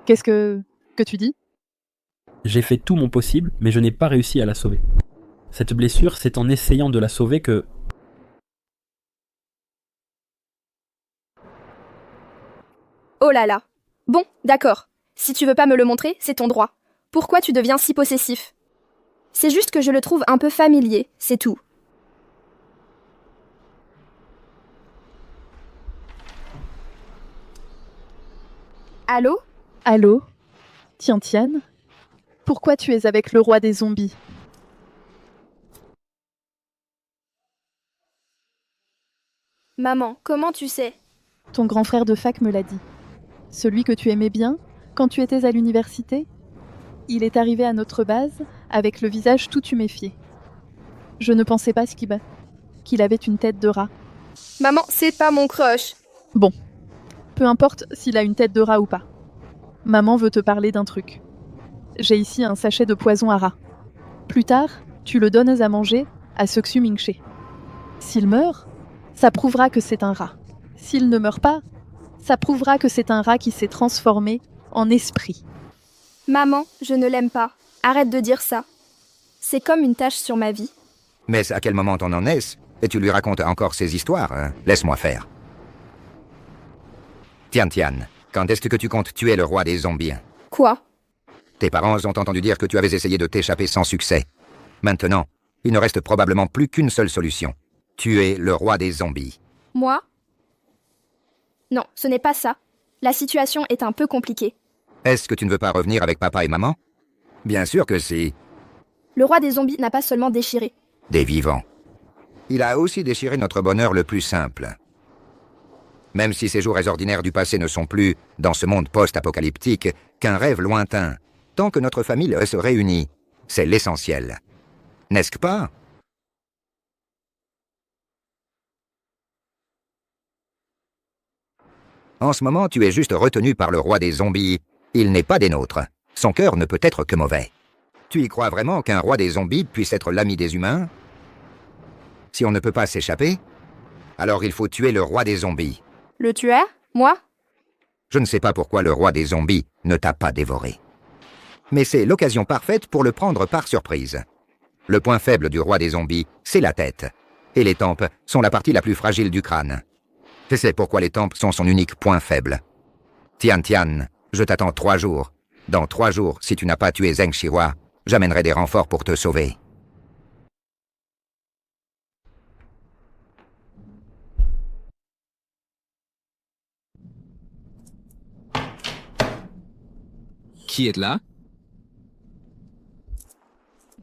Qu'est-ce que tu dis? J'ai fait tout mon possible, mais je n'ai pas réussi à la sauver. Cette blessure, c'est en essayant de la sauver que... Oh là là. Bon, d'accord. Si tu veux pas me le montrer, c'est ton droit. Pourquoi tu deviens si possessif? C'est juste que je le trouve un peu familier, c'est tout. Allô? Allô? Tian Tian? Pourquoi tu es avec le roi des zombies? Maman, comment tu sais? Ton grand frère de fac me l'a dit. Celui que tu aimais bien, quand tu étais à l'université, il est arrivé à notre base avec le visage tout tuméfié. Je ne pensais pas qu'il avait une tête de rat. Maman, c'est pas mon crush. Bon, peu importe s'il a une tête de rat ou pas. Maman veut te parler d'un truc. J'ai ici un sachet de poison à rat. Plus tard, tu le donnes à manger à Seksu Mingche. S'il meurt, ça prouvera que c'est un rat. S'il ne meurt pas, ça prouvera que c'est un rat qui s'est transformé en esprit. Maman, je ne l'aime pas. Arrête de dire ça. C'est comme une tache sur ma vie. Mais à quel moment t'en en es? Et tu lui racontes encore ces histoires, hein? Laisse-moi faire. Tian, quand est-ce que tu comptes tuer le roi des zombies? Quoi? Tes parents ont entendu dire que tu avais essayé de t'échapper sans succès. Maintenant, il ne reste probablement plus qu'une seule solution. Tuer le roi des zombies. Moi? Non, ce n'est pas ça. La situation est un peu compliquée. Est-ce que tu ne veux pas revenir avec papa et maman? Bien sûr que si. Le roi des zombies n'a pas seulement déchiré. Des vivants. Il a aussi déchiré notre bonheur le plus simple. Même si ces jours ordinaires du passé ne sont plus, dans ce monde post-apocalyptique, qu'un rêve lointain, tant que notre famille se réunit, c'est l'essentiel. N'est-ce pas? En ce moment, tu es juste retenu par le roi des zombies. Il n'est pas des nôtres. Son cœur ne peut être que mauvais. Tu y crois vraiment qu'un roi des zombies puisse être l'ami des humains? Si on ne peut pas s'échapper, alors il faut tuer le roi des zombies. Le tueur? Moi? Je ne sais pas pourquoi le roi des zombies ne t'a pas dévoré. Mais c'est l'occasion parfaite pour le prendre par surprise. Le point faible du roi des zombies, c'est la tête. Et les tempes sont la partie la plus fragile du crâne. C'est pourquoi les tempes sont son unique point faible. Tian, je t'attends 3 jours. Dans 3 jours, si tu n'as pas tué Zheng Shihua, j'amènerai des renforts pour te sauver. Qui est là?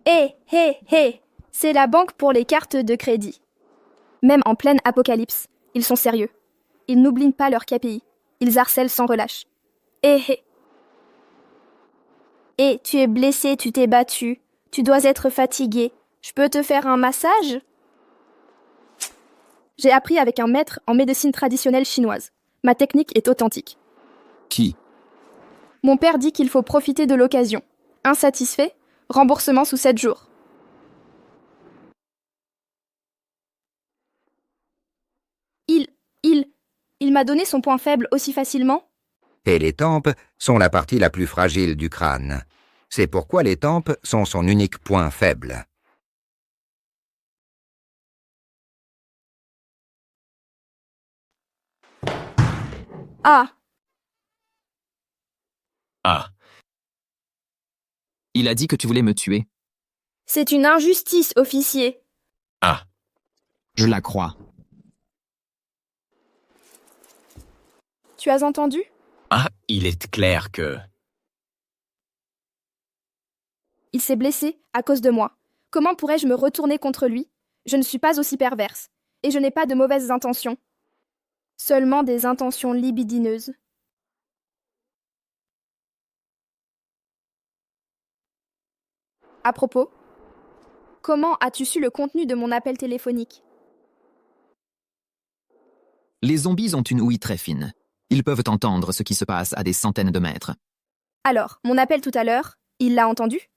Hé, c'est la banque pour les cartes de crédit. Même en pleine apocalypse, ils sont sérieux. Ils n'oublient pas leurs KPI. Ils harcèlent sans relâche. Hé. Tu es blessé, tu t'es battu. Tu dois être fatigué. Je peux te faire un massage? J'ai appris avec un maître en médecine traditionnelle chinoise. Ma technique est authentique. Qui? Mon père dit qu'il faut profiter de l'occasion. Insatisfait? Remboursement sous 7 jours. Il m'a donné son point faible aussi facilement? Et les tempes sont la partie la plus fragile du crâne. C'est pourquoi les tempes sont son unique point faible. Ah! Ah. Il a dit que tu voulais me tuer. C'est une injustice, officier. Ah. Je la crois. Tu as entendu? Ah, il est clair que... Il s'est blessé à cause de moi. Comment pourrais-je me retourner contre lui? Je ne suis pas aussi perverse. Et je n'ai pas de mauvaises intentions. Seulement des intentions libidineuses. À propos, comment as-tu su le contenu de mon appel téléphonique? Les zombies ont une ouïe très fine. Ils peuvent entendre ce qui se passe à des centaines de mètres. Alors, mon appel tout à l'heure, il l'a entendu?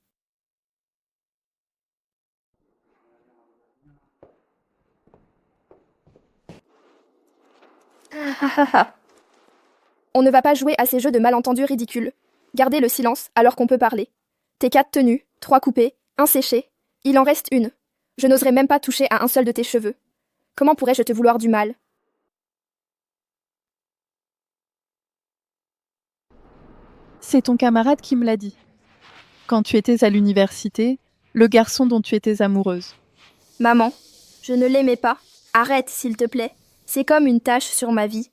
On ne va pas jouer à ces jeux de malentendus ridicules. Gardez le silence alors qu'on peut parler. Tes 4 tenues, 3 coupées, 1 séché. Il en reste une. Je n'oserais même pas toucher à un seul de tes cheveux. Comment pourrais-je te vouloir du mal? C'est ton camarade qui me l'a dit. Quand tu étais à l'université, le garçon dont tu étais amoureuse. Maman, je ne l'aimais pas. Arrête, s'il te plaît. C'est comme une tache sur ma vie.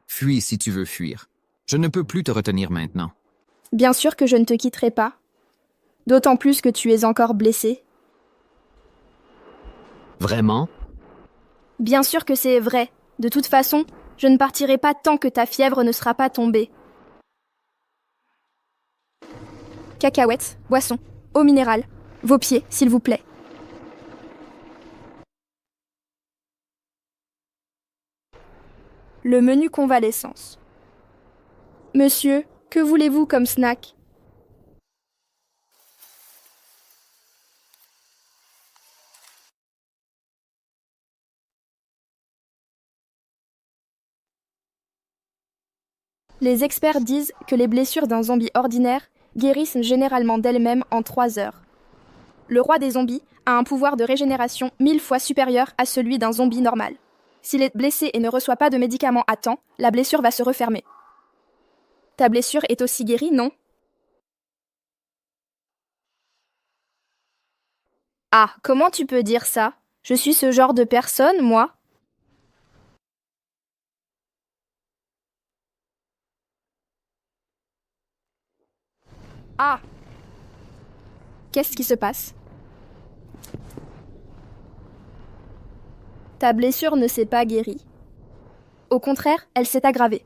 Fuis si tu veux fuir. Je ne peux plus te retenir maintenant. Bien sûr que je ne te quitterai pas. D'autant plus que tu es encore blessé. Vraiment? Bien sûr que c'est vrai. De toute façon, je ne partirai pas tant que ta fièvre ne sera pas tombée. Cacahuètes, boissons, eau minérale. Vos pieds, s'il vous plaît. Le menu convalescence. Monsieur, que voulez-vous comme snack? Les experts disent que les blessures d'un zombie ordinaire guérissent généralement d'elles-mêmes en 3 heures. Le roi des zombies a un pouvoir de régénération 1000 fois supérieur à celui d'un zombie normal. S'il est blessé et ne reçoit pas de médicaments à temps, la blessure va se refermer. Ta blessure est aussi guérie, non? Ah, comment tu peux dire ça? Je suis ce genre de personne, moi? Ah! Qu'est-ce qui se passe? Ta blessure ne s'est pas guérie. Au contraire, elle s'est aggravée.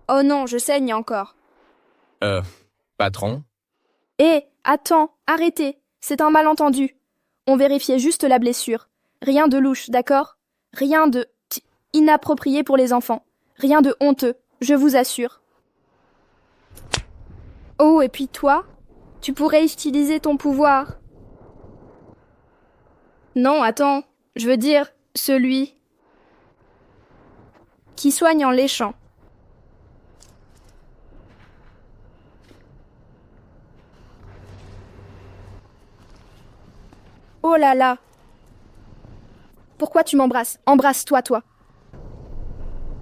Oh non, je saigne encore. Patron? Hé, attends, arrêtez. C'est un malentendu. On vérifiait juste la blessure. Rien de louche, d'accord? Rien de inapproprié pour les enfants. Rien de honteux, je vous assure. Oh, et puis toi? Tu pourrais utiliser ton pouvoir. Non, attends. Je veux dire, celui qui soigne en léchant. Oh là là! Pourquoi tu m'embrasses? Embrasse-toi, toi.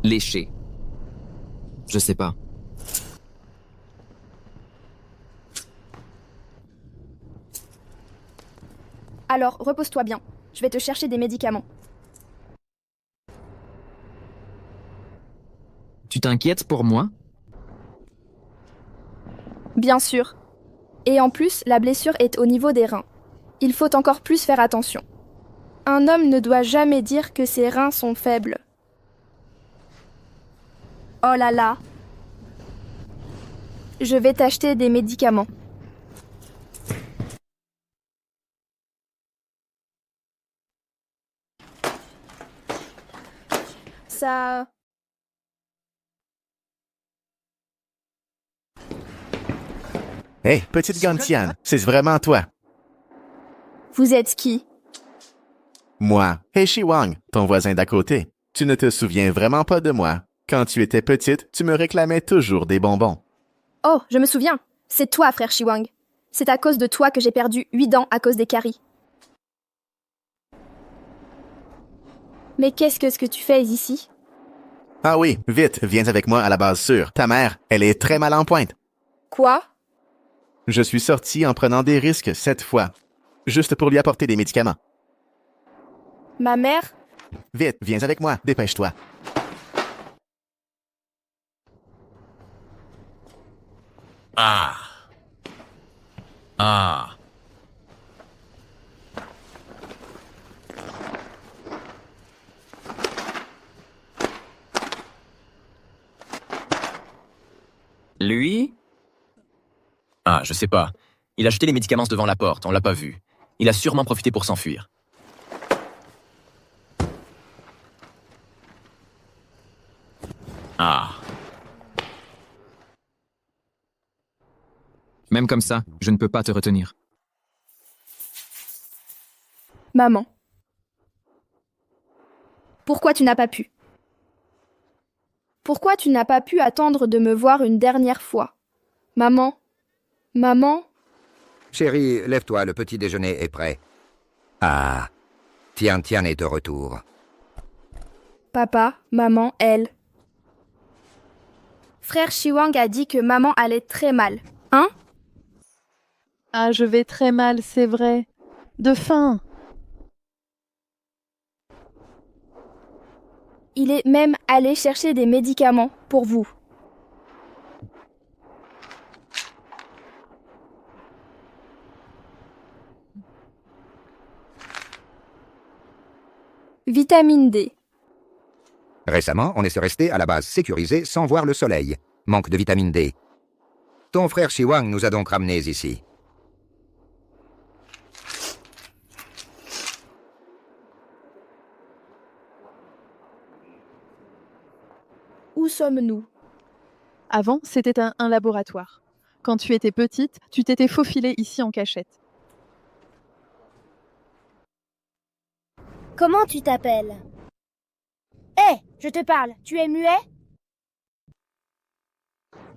Lécher. Je sais pas. Alors, repose-toi bien. Je vais te chercher des médicaments. Tu t'inquiètes pour moi? Bien sûr. Et en plus, la blessure est au niveau des reins. Il faut encore plus faire attention. Un homme ne doit jamais dire que ses reins sont faibles. Oh là là. Je vais t'acheter des médicaments. Ça... Hey, petite Gantiane, c'est vraiment toi. Vous êtes qui? Moi, Heishi Wang, ton voisin d'à côté. Tu ne te souviens vraiment pas de moi. Quand tu étais petite, tu me réclamais toujours des bonbons. Oh, je me souviens. C'est toi, frère Shiwang. C'est à cause de toi que j'ai perdu 8 dents à cause des caries. Mais qu'est-ce que tu fais ici? Ah oui, vite, viens avec moi à la base sûre. Ta mère, elle est très mal en pointe. Quoi? Je suis sorti en prenant des risques cette fois. Juste pour lui apporter des médicaments. Ma mère? Vite, viens avec moi, dépêche-toi. Ah. Ah. Lui? Ah, je sais pas. Il a jeté les médicaments devant la porte, on l'a pas vu. Il a sûrement profité pour s'enfuir. Ah. Même comme ça, je ne peux pas te retenir. Maman. Pourquoi tu n'as pas pu? Pourquoi tu n'as pas pu attendre de me voir une dernière fois? Maman? Maman? Chérie, lève-toi, le petit déjeuner est prêt. Ah, Tian Tian est de retour. Papa, maman, elle. Frère Shiwang a dit que maman allait très mal. Hein? Ah, je vais très mal, c'est vrai. De faim. Il est même allé chercher des médicaments pour vous. Vitamine D. Récemment, on est resté à la base sécurisée sans voir le soleil. Manque de vitamine D. Ton frère Shiwang nous a donc ramenés ici. Où sommes-nous? Avant, c'était un laboratoire. Quand tu étais petite, tu t'étais faufilée ici en cachette. Comment tu t'appelles? Hé, je te parle, tu es muet?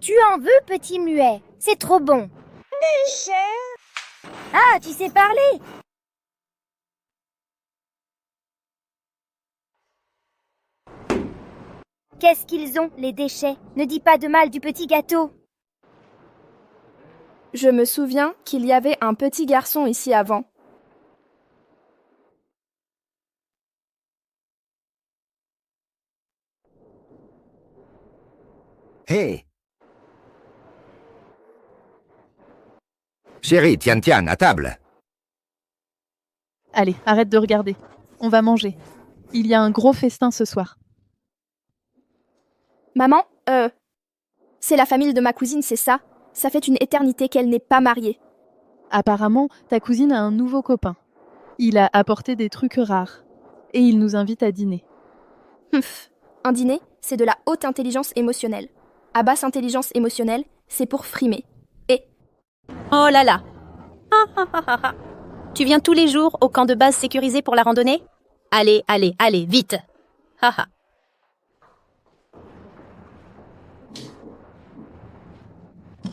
Tu en veux, petit muet? C'est trop bon. Déchets. Ah, tu sais parler? Qu'est-ce qu'ils ont, les déchets? Ne dis pas de mal du petit gâteau. Je me souviens qu'il y avait un petit garçon ici avant. Hé! Chérie, Tian, à table. Allez, arrête de regarder. On va manger. Il y a un gros festin ce soir. Maman, c'est la famille de ma cousine, c'est ça? Ça fait une éternité qu'elle n'est pas mariée. Apparemment, ta cousine a un nouveau copain. Il a apporté des trucs rares. Et il nous invite à dîner. Un dîner, c'est de la haute intelligence émotionnelle. À basse intelligence émotionnelle, c'est pour frimer. Et... Oh là là. Tu viens tous les jours au camp de base sécurisé pour la randonnée? Allez, allez, allez, vite.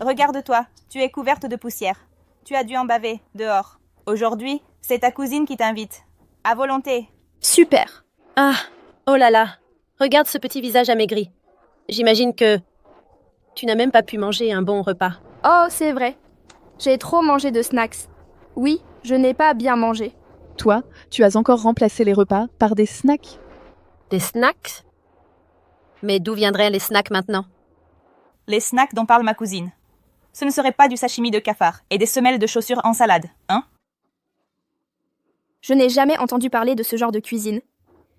Regarde-toi, tu es couverte de poussière. Tu as dû en baver, dehors. Aujourd'hui, c'est ta cousine qui t'invite. À volonté. Super. Ah, oh là là. Regarde ce petit visage amaigri. J'imagine que tu n'as même pas pu manger un bon repas. Oh, c'est vrai. J'ai trop mangé de snacks. Oui, je n'ai pas bien mangé. Toi, tu as encore remplacé les repas par des snacks. Des snacks? Mais d'où viendraient les snacks maintenant? Les snacks dont parle ma cousine. Ce ne serait pas du sashimi de cafard et des semelles de chaussures en salade, hein? Je n'ai jamais entendu parler de ce genre de cuisine.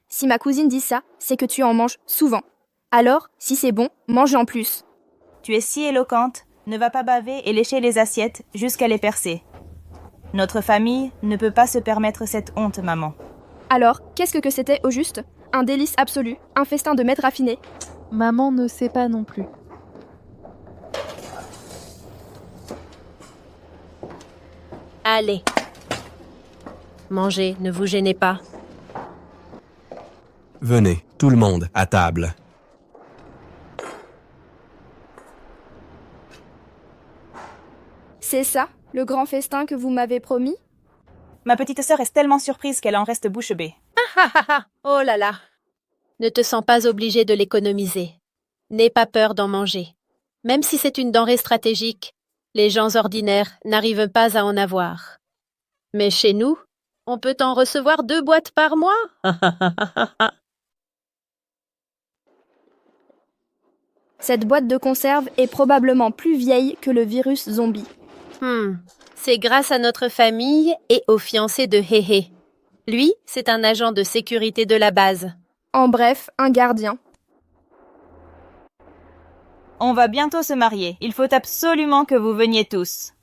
Si ma cousine dit ça, c'est que tu en manges souvent. Alors, si c'est bon, mange en plus. Tu es si éloquente, ne va pas baver et lécher les assiettes jusqu'à les percer. Notre famille ne peut pas se permettre cette honte, maman. Alors, qu'est-ce que c'était au juste? Un délice absolu, un festin de maître raffiné. Maman ne sait pas non plus. Allez. Mangez, ne vous gênez pas. Venez, tout le monde, à table. C'est ça, le grand festin que vous m'avez promis? Ma petite sœur est tellement surprise qu'elle en reste bouche bée. Oh là là. Ne te sens pas obligé de l'économiser. N'aie pas peur d'en manger. Même si c'est une denrée stratégique, les gens ordinaires n'arrivent pas à en avoir. Mais chez nous, on peut en recevoir 2 boîtes par mois. Cette boîte de conserve est probablement plus vieille que le virus zombie. C'est grâce à notre famille et au fiancé de Héhé. Lui, c'est un agent de sécurité de la base. En bref, un gardien. On va bientôt se marier. Il faut absolument que vous veniez tous.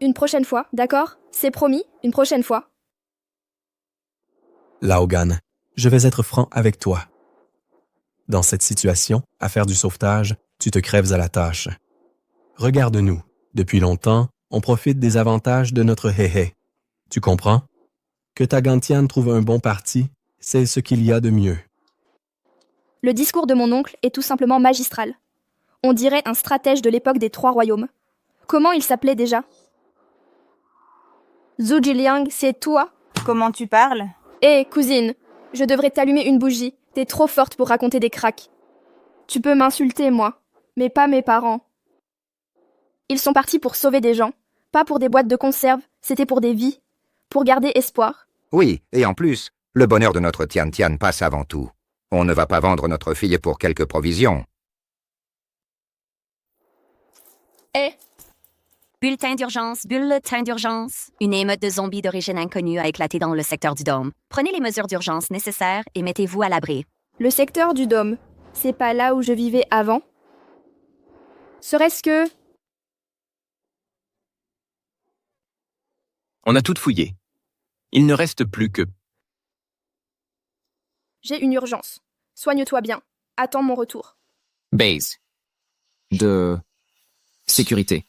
Une prochaine fois, d'accord? C'est promis, une prochaine fois. Laogan, je vais être franc avec toi. Dans cette situation, à faire du sauvetage, tu te crèves à la tâche. Regarde-nous. Depuis longtemps, on profite des avantages de notre Héhé. Tu comprends? Que ta Gantian trouve un bon parti, c'est ce qu'il y a de mieux. Le discours de mon oncle est tout simplement magistral. On dirait un stratège de l'époque des 3 royaumes. Comment il s'appelait déjà? Zhu Jiliang, c'est toi? Comment tu parles? Hé, cousine, je devrais t'allumer une bougie. T'es trop forte pour raconter des cracks. Tu peux m'insulter, moi, mais pas mes parents. Ils sont partis pour sauver des gens, pas pour des boîtes de conserve, c'était pour des vies, pour garder espoir. Oui, et en plus, le bonheur de notre Tian passe avant tout. On ne va pas vendre notre fille pour quelques provisions. Hé, Bulletin d'urgence. Une émeute de zombies d'origine inconnue a éclaté dans le secteur du Dôme. Prenez les mesures d'urgence nécessaires et mettez-vous à l'abri. Le secteur du Dôme, c'est pas là où je vivais avant? Serait-ce que... On a tout fouillé. Il ne reste plus que... J'ai une urgence. Soigne-toi bien. Attends mon retour. Base. De... sécurité.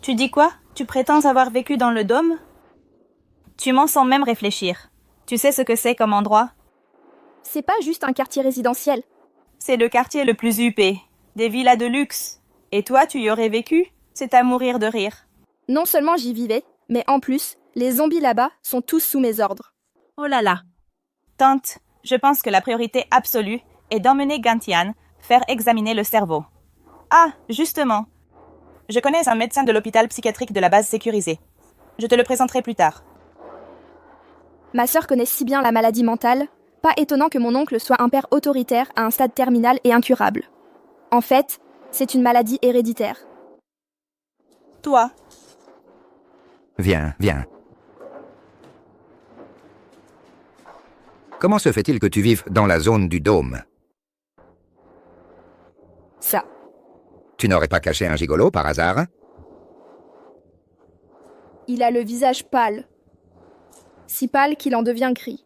Tu dis quoi? Tu prétends avoir vécu dans le Dôme? Tu mens sans même réfléchir. Tu sais ce que c'est comme endroit? C'est pas juste un quartier résidentiel. C'est le quartier le plus huppé. Des villas de luxe. Et toi, tu y aurais vécu? C'est à mourir de rire. Non seulement j'y vivais, mais en plus, les zombies là-bas sont tous sous mes ordres. Oh là là. Tante, je pense que la priorité absolue est d'emmener Gantian faire examiner le cerveau. Ah, justement. Je connais un médecin de l'hôpital psychiatrique de la base sécurisée. Je te le présenterai plus tard. Ma sœur connaît si bien la maladie mentale, pas étonnant que mon oncle soit un père autoritaire à un stade terminal et incurable. En fait, c'est une maladie héréditaire. Toi? Viens, viens. Comment se fait-il que tu vives dans la zone du Dôme? Ça. Tu n'aurais pas caché un gigolo par hasard? Il a le visage pâle. Si pâle qu'il en devient gris.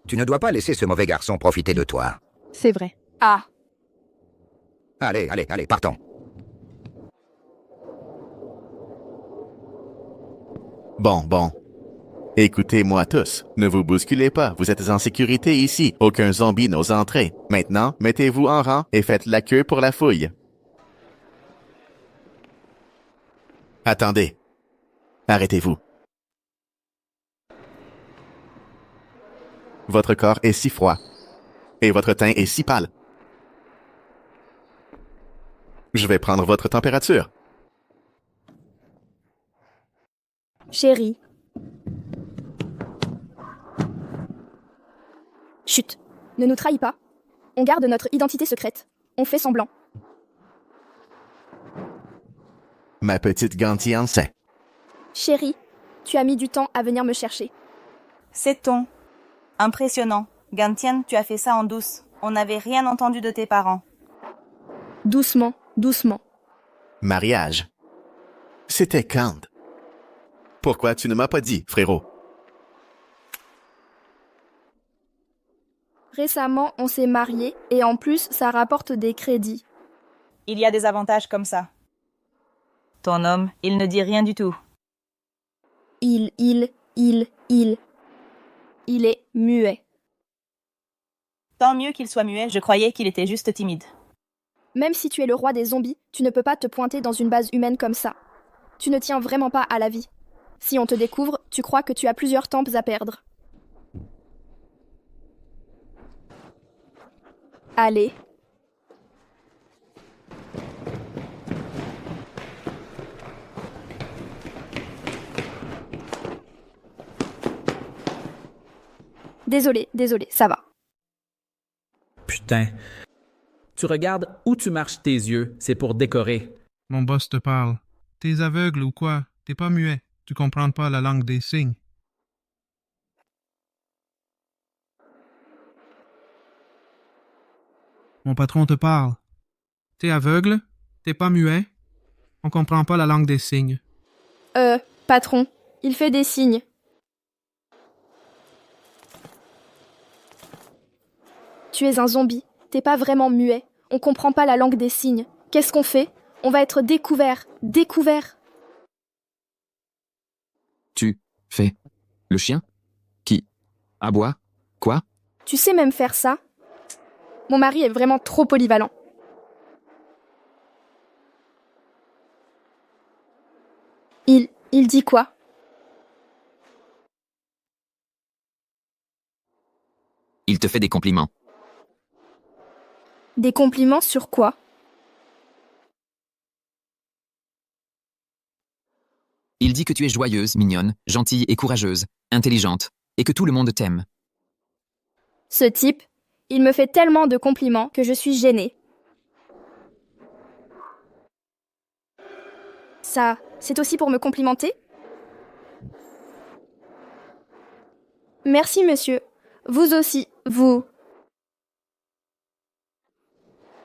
Tu ne dois pas laisser ce mauvais garçon profiter de toi. C'est vrai. Ah. Allez, allez, allez, partons. Bon. Écoutez-moi tous. Ne vous bousculez pas. Vous êtes en sécurité ici. Aucun zombie n'ose entrer. Maintenant, mettez-vous en rang et faites la queue pour la fouille. Attendez. Arrêtez-vous. Votre corps est si froid. Et votre teint est si pâle. Je vais prendre votre température. Chérie. Chut. Ne nous trahis pas. On garde notre identité secrète. On fait semblant. Ma petite Gantian sait. Chérie, tu as mis du temps à venir me chercher. C'est ton. Impressionnant. Gantian, tu as fait ça en douce. On n'avait rien entendu de tes parents. Doucement, doucement. Mariage. C'était quand? Pourquoi tu ne m'as pas dit, frérot? Récemment, on s'est mariés et en plus, ça rapporte des crédits. Il y a des avantages comme ça. Ton homme, il ne dit rien du tout. Il est muet. Tant mieux qu'il soit muet, je croyais qu'il était juste timide. Même si tu es le roi des zombies, tu ne peux pas te pointer dans une base humaine comme ça. Tu ne tiens vraiment pas à la vie. Si on te découvre, tu crois que tu as plusieurs tempes à perdre. Allez. Désolé, ça va. Putain. Tu regardes où tu marches tes yeux, c'est pour décorer. Mon boss te parle. T'es aveugle ou quoi? T'es pas muet. Tu comprends pas la langue des signes. Mon patron te parle. T'es aveugle? T'es pas muet? On comprend pas la langue des signes. Patron, il fait des signes. Tu es un zombie. T'es pas vraiment muet. On comprend pas la langue des signes. Qu'est-ce qu'on fait? On va être découvert. Découvert. Tu fais le chien qui aboie quoi? Tu sais même faire ça? Mon mari est vraiment trop polyvalent. Il dit quoi? Il te fait des compliments. Des compliments sur quoi? Il dit que tu es joyeuse, mignonne, gentille et courageuse, intelligente, et que tout le monde t'aime. Ce type, il me fait tellement de compliments que je suis gênée. Ça, c'est aussi pour me complimenter? Merci, monsieur. Vous aussi, vous.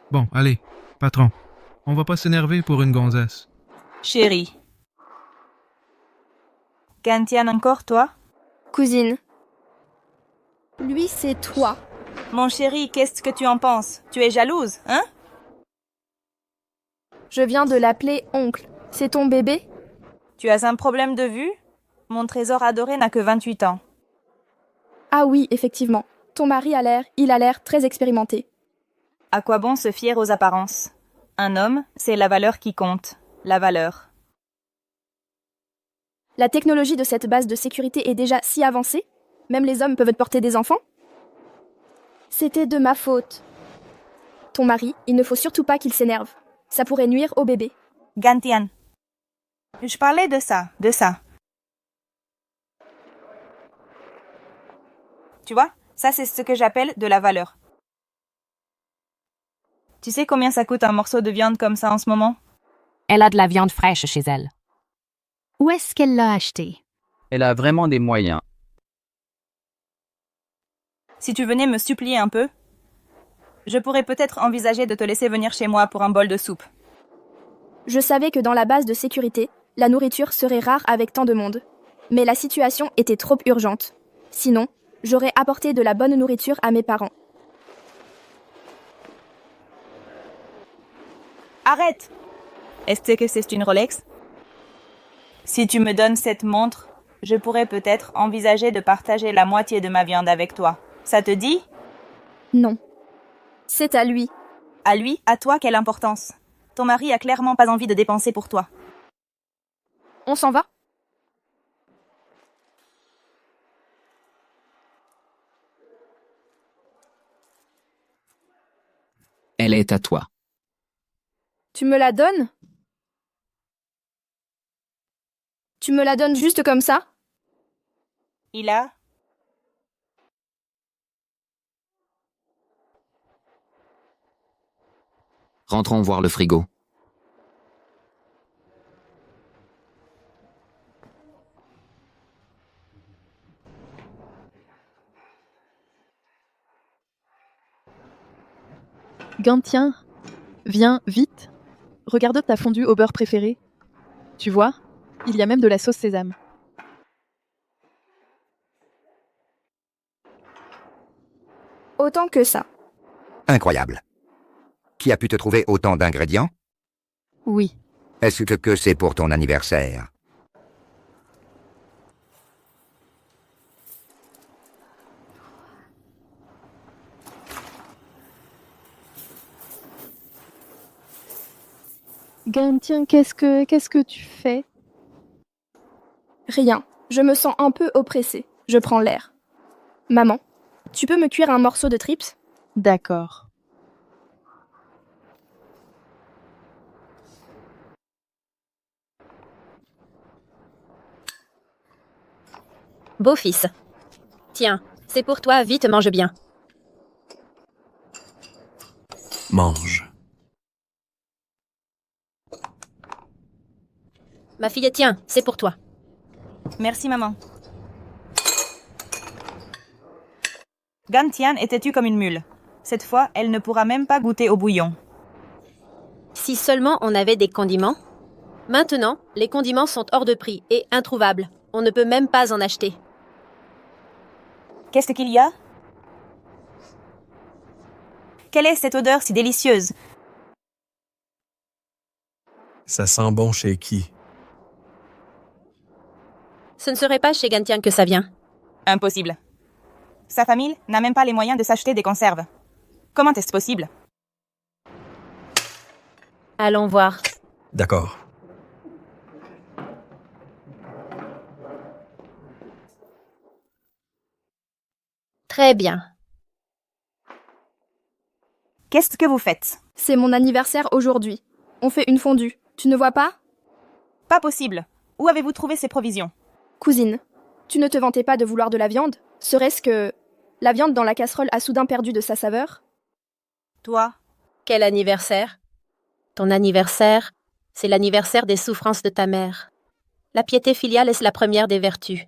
Bon, allez, patron. On va pas s'énerver pour une gonzesse. Chérie. Gantian encore, toi? Cousine. Lui, c'est toi. Mon chéri, qu'est-ce que tu en penses? Tu es jalouse, hein? Je viens de l'appeler oncle. C'est ton bébé? Tu as un problème de vue? Mon trésor adoré n'a que 28 ans. Ah oui, effectivement. Ton mari il a l'air très expérimenté. À quoi bon se fier aux apparences? Un homme, c'est la valeur qui compte. La valeur. La technologie de cette base de sécurité est déjà si avancée? Même les hommes peuvent porter des enfants? C'était de ma faute. Ton mari, il ne faut surtout pas qu'il s'énerve. Ça pourrait nuire au bébé. Gantian. Je parlais de ça. Tu vois, ça c'est ce que j'appelle de la valeur. Tu sais combien ça coûte un morceau de viande comme ça en ce moment? Elle a de la viande fraîche chez elle. Où est-ce qu'elle l'a acheté? Elle a vraiment des moyens. Si tu venais me supplier un peu, je pourrais peut-être envisager de te laisser venir chez moi pour un bol de soupe. Je savais que dans la base de sécurité, la nourriture serait rare avec tant de monde. Mais la situation était trop urgente. Sinon, j'aurais apporté de la bonne nourriture à mes parents. Arrête! Est-ce que c'est une Rolex? Si tu me donnes cette montre, je pourrais peut-être envisager de partager la moitié de ma viande avec toi. Ça te dit? Non. C'est à lui. À lui? À toi, quelle importance? Ton mari a clairement pas envie de dépenser pour toi. On s'en va? Elle est à toi. Tu me la donnes? Tu me la donnes juste comme ça? Il a... Rentrons voir le frigo. Gantian, viens, vite. Regarde ta fondue au beurre préférée. Tu vois, il y a même de la sauce sésame. Autant que ça. Incroyable. Qui a pu te trouver autant d'ingrédients? Oui. Est-ce que c'est pour ton anniversaire? Gantian, qu'est-ce que tu fais? Rien. Je me sens un peu oppressée. Je prends l'air. Maman, tu peux me cuire un morceau de trips? D'accord. Beau-fils. Tiens, c'est pour toi, vite, mange bien. Mange. Ma fille, tiens, c'est pour toi. Merci, maman. Gantian est têtue comme une mule. Cette fois, elle ne pourra même pas goûter au bouillon. Si seulement on avait des condiments. Maintenant, les condiments sont hors de prix et introuvables. On ne peut même pas en acheter. Qu'est-ce qu'il y a? Quelle est cette odeur si délicieuse? Ça sent bon chez qui? Ce ne serait pas chez Gantian que ça vient. Impossible. Sa famille n'a même pas les moyens de s'acheter des conserves. Comment est-ce possible? Allons voir. D'accord. Très bien. Qu'est-ce que vous faites? C'est mon anniversaire aujourd'hui. On fait une fondue. Tu ne vois pas? Pas possible. Où avez-vous trouvé ces provisions? Cousine, tu ne te vantais pas de vouloir de la viande? Serait-ce que... La viande dans la casserole a soudain perdu de sa saveur. Toi? Quel anniversaire? Ton anniversaire, c'est l'anniversaire des souffrances de ta mère. La piété filiale est la première des vertus.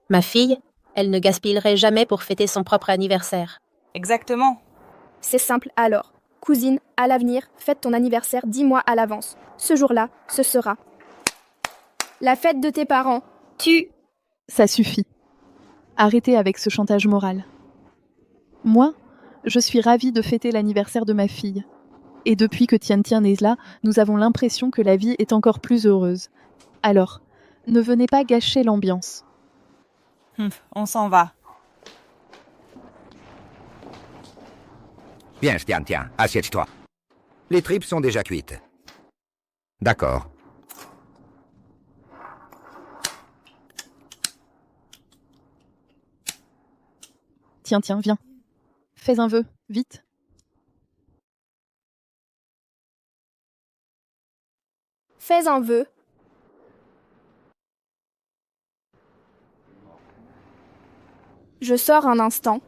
Ma fille, elle ne gaspillerait jamais pour fêter son propre anniversaire. Exactement. C'est simple alors. Cousine, à l'avenir, fête ton anniversaire 10 mois à l'avance. Ce jour-là, ce sera la fête de tes parents. Ça suffit. Arrêtez avec ce chantage moral. Moi, je suis ravie de fêter l'anniversaire de ma fille. Et depuis que Tian Tian est là, nous avons l'impression que la vie est encore plus heureuse. Alors, ne venez pas gâcher l'ambiance. On s'en va. Bien, Tian Tian, assieds-toi. Les tripes sont déjà cuites. D'accord. Tiens, viens. Fais un vœu, vite. Fais un vœu. Je sors un instant.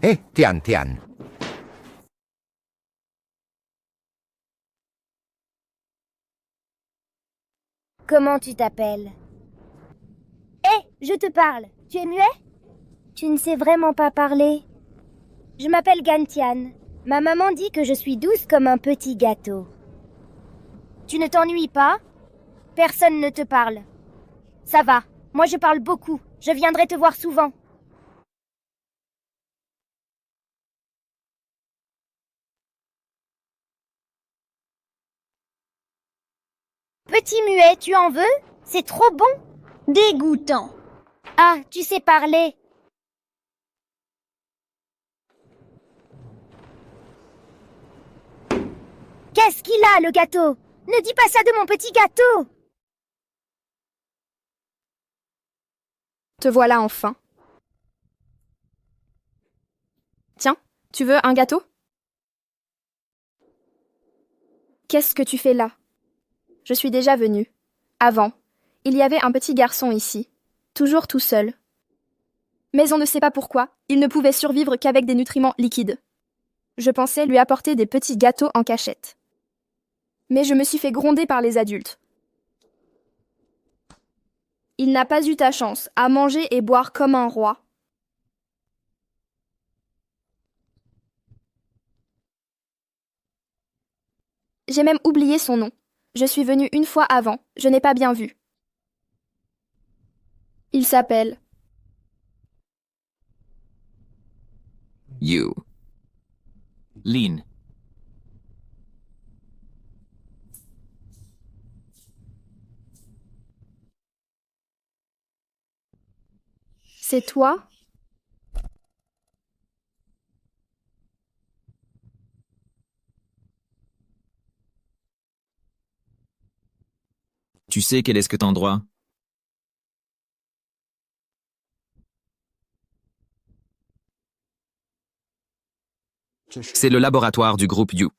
Hé, Tian Tian. Comment tu t'appelles? Hé, je te parle. Tu es muet? Tu ne sais vraiment pas parler. Je m'appelle Gantian. Ma maman dit que je suis douce comme un petit gâteau. Tu ne t'ennuies pas? Personne ne te parle. Ça va, moi je parle beaucoup. Je viendrai te voir souvent. Petit muet, tu en veux? C'est trop bon. Dégoûtant. Ah, tu sais parler. Qu'est-ce qu'il a, le gâteau? Ne dis pas ça de mon petit gâteau! Te voilà enfin. Tiens, tu veux un gâteau? Qu'est-ce que tu fais là? Je suis déjà venue. Avant, il y avait un petit garçon ici, toujours tout seul. Mais on ne sait pas pourquoi, il ne pouvait survivre qu'avec des nutriments liquides. Je pensais lui apporter des petits gâteaux en cachette. Mais je me suis fait gronder par les adultes. Il n'a pas eu ta chance à manger et boire comme un roi. J'ai même oublié son nom. Je suis venue une fois avant, je n'ai pas bien vu. Il s'appelle... You. Lean. C'est toi? Tu sais quel est cet endroit? C'est le laboratoire du groupe You.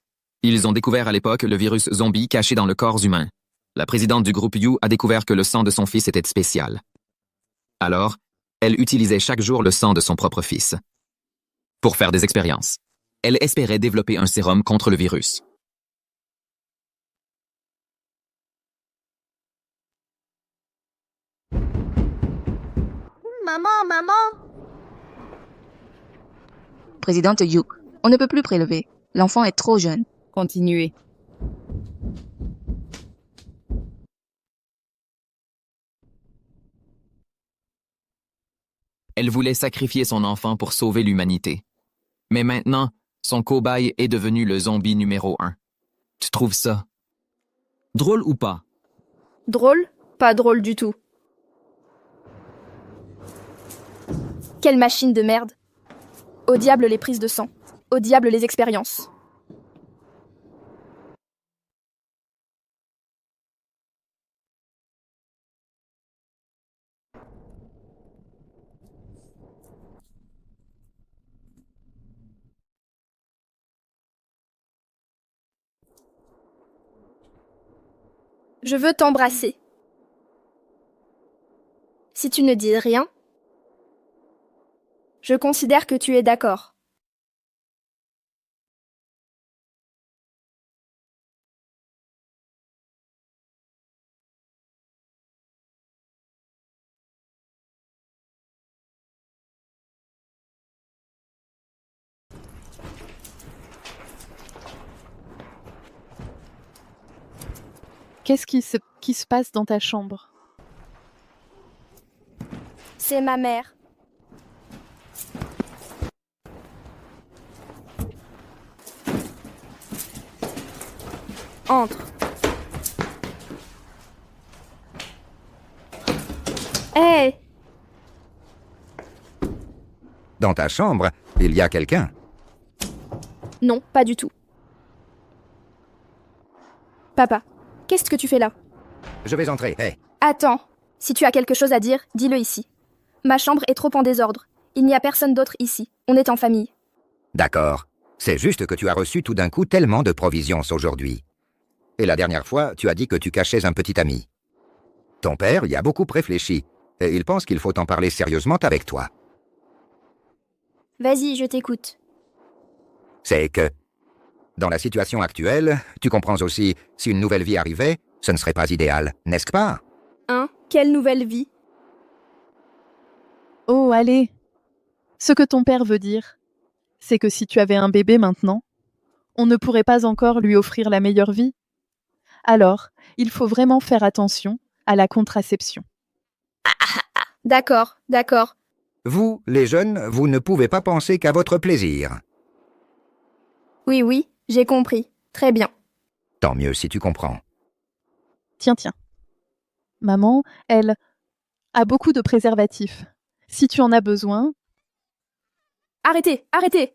Ils ont découvert à l'époque le virus zombie caché dans le corps humain. La présidente du groupe You a découvert que le sang de son fils était spécial. Alors, elle utilisait chaque jour le sang de son propre fils. Pour faire des expériences. Elle espérait développer un sérum contre le virus. Maman! Présidente Yu, on ne peut plus prélever. L'enfant est trop jeune. Continuez. Elle voulait sacrifier son enfant pour sauver l'humanité. Mais maintenant, son cobaye est devenu le zombie numéro 1. Tu trouves ça drôle ou pas? Drôle? Pas drôle du tout. Quelle machine de merde. Au diable les prises de sang. Au diable les expériences. Je veux t'embrasser. Si tu ne dis rien, Je considère que tu es d'accord. Qu'est-ce qui se passe dans ta chambre? C'est ma mère. Entre. Hé! Dans ta chambre, il y a quelqu'un. Non, pas du tout. Papa, qu'est-ce que tu fais là? Je vais entrer. Hé, Attends. Si tu as quelque chose à dire, dis-le ici. Ma chambre est trop en désordre. Il n'y a personne d'autre ici. On est en famille. d'accord. C'est juste que tu as reçu tout d'un coup tellement de provisions aujourd'hui. Et la dernière fois, tu as dit que tu cachais un petit ami. Ton père y a beaucoup réfléchi, et il pense qu'il faut en parler sérieusement avec toi. Vas-y, je t'écoute. C'est que, dans la situation actuelle, tu comprends aussi, si une nouvelle vie arrivait, ce ne serait pas idéal, n'est-ce pas? Hein? Quelle nouvelle vie? Oh, allez. Ce que ton père veut dire, c'est que si tu avais un bébé maintenant, on ne pourrait pas encore lui offrir la meilleure vie. Alors, il faut vraiment faire attention à la contraception. D'accord, d'accord. Vous, les jeunes, vous ne pouvez pas penser qu'à votre plaisir. Oui, oui, j'ai compris. Très bien. Tant mieux si tu comprends. Tiens. Maman, elle a beaucoup de préservatifs. Si tu en as besoin... Arrêtez, arrêtez!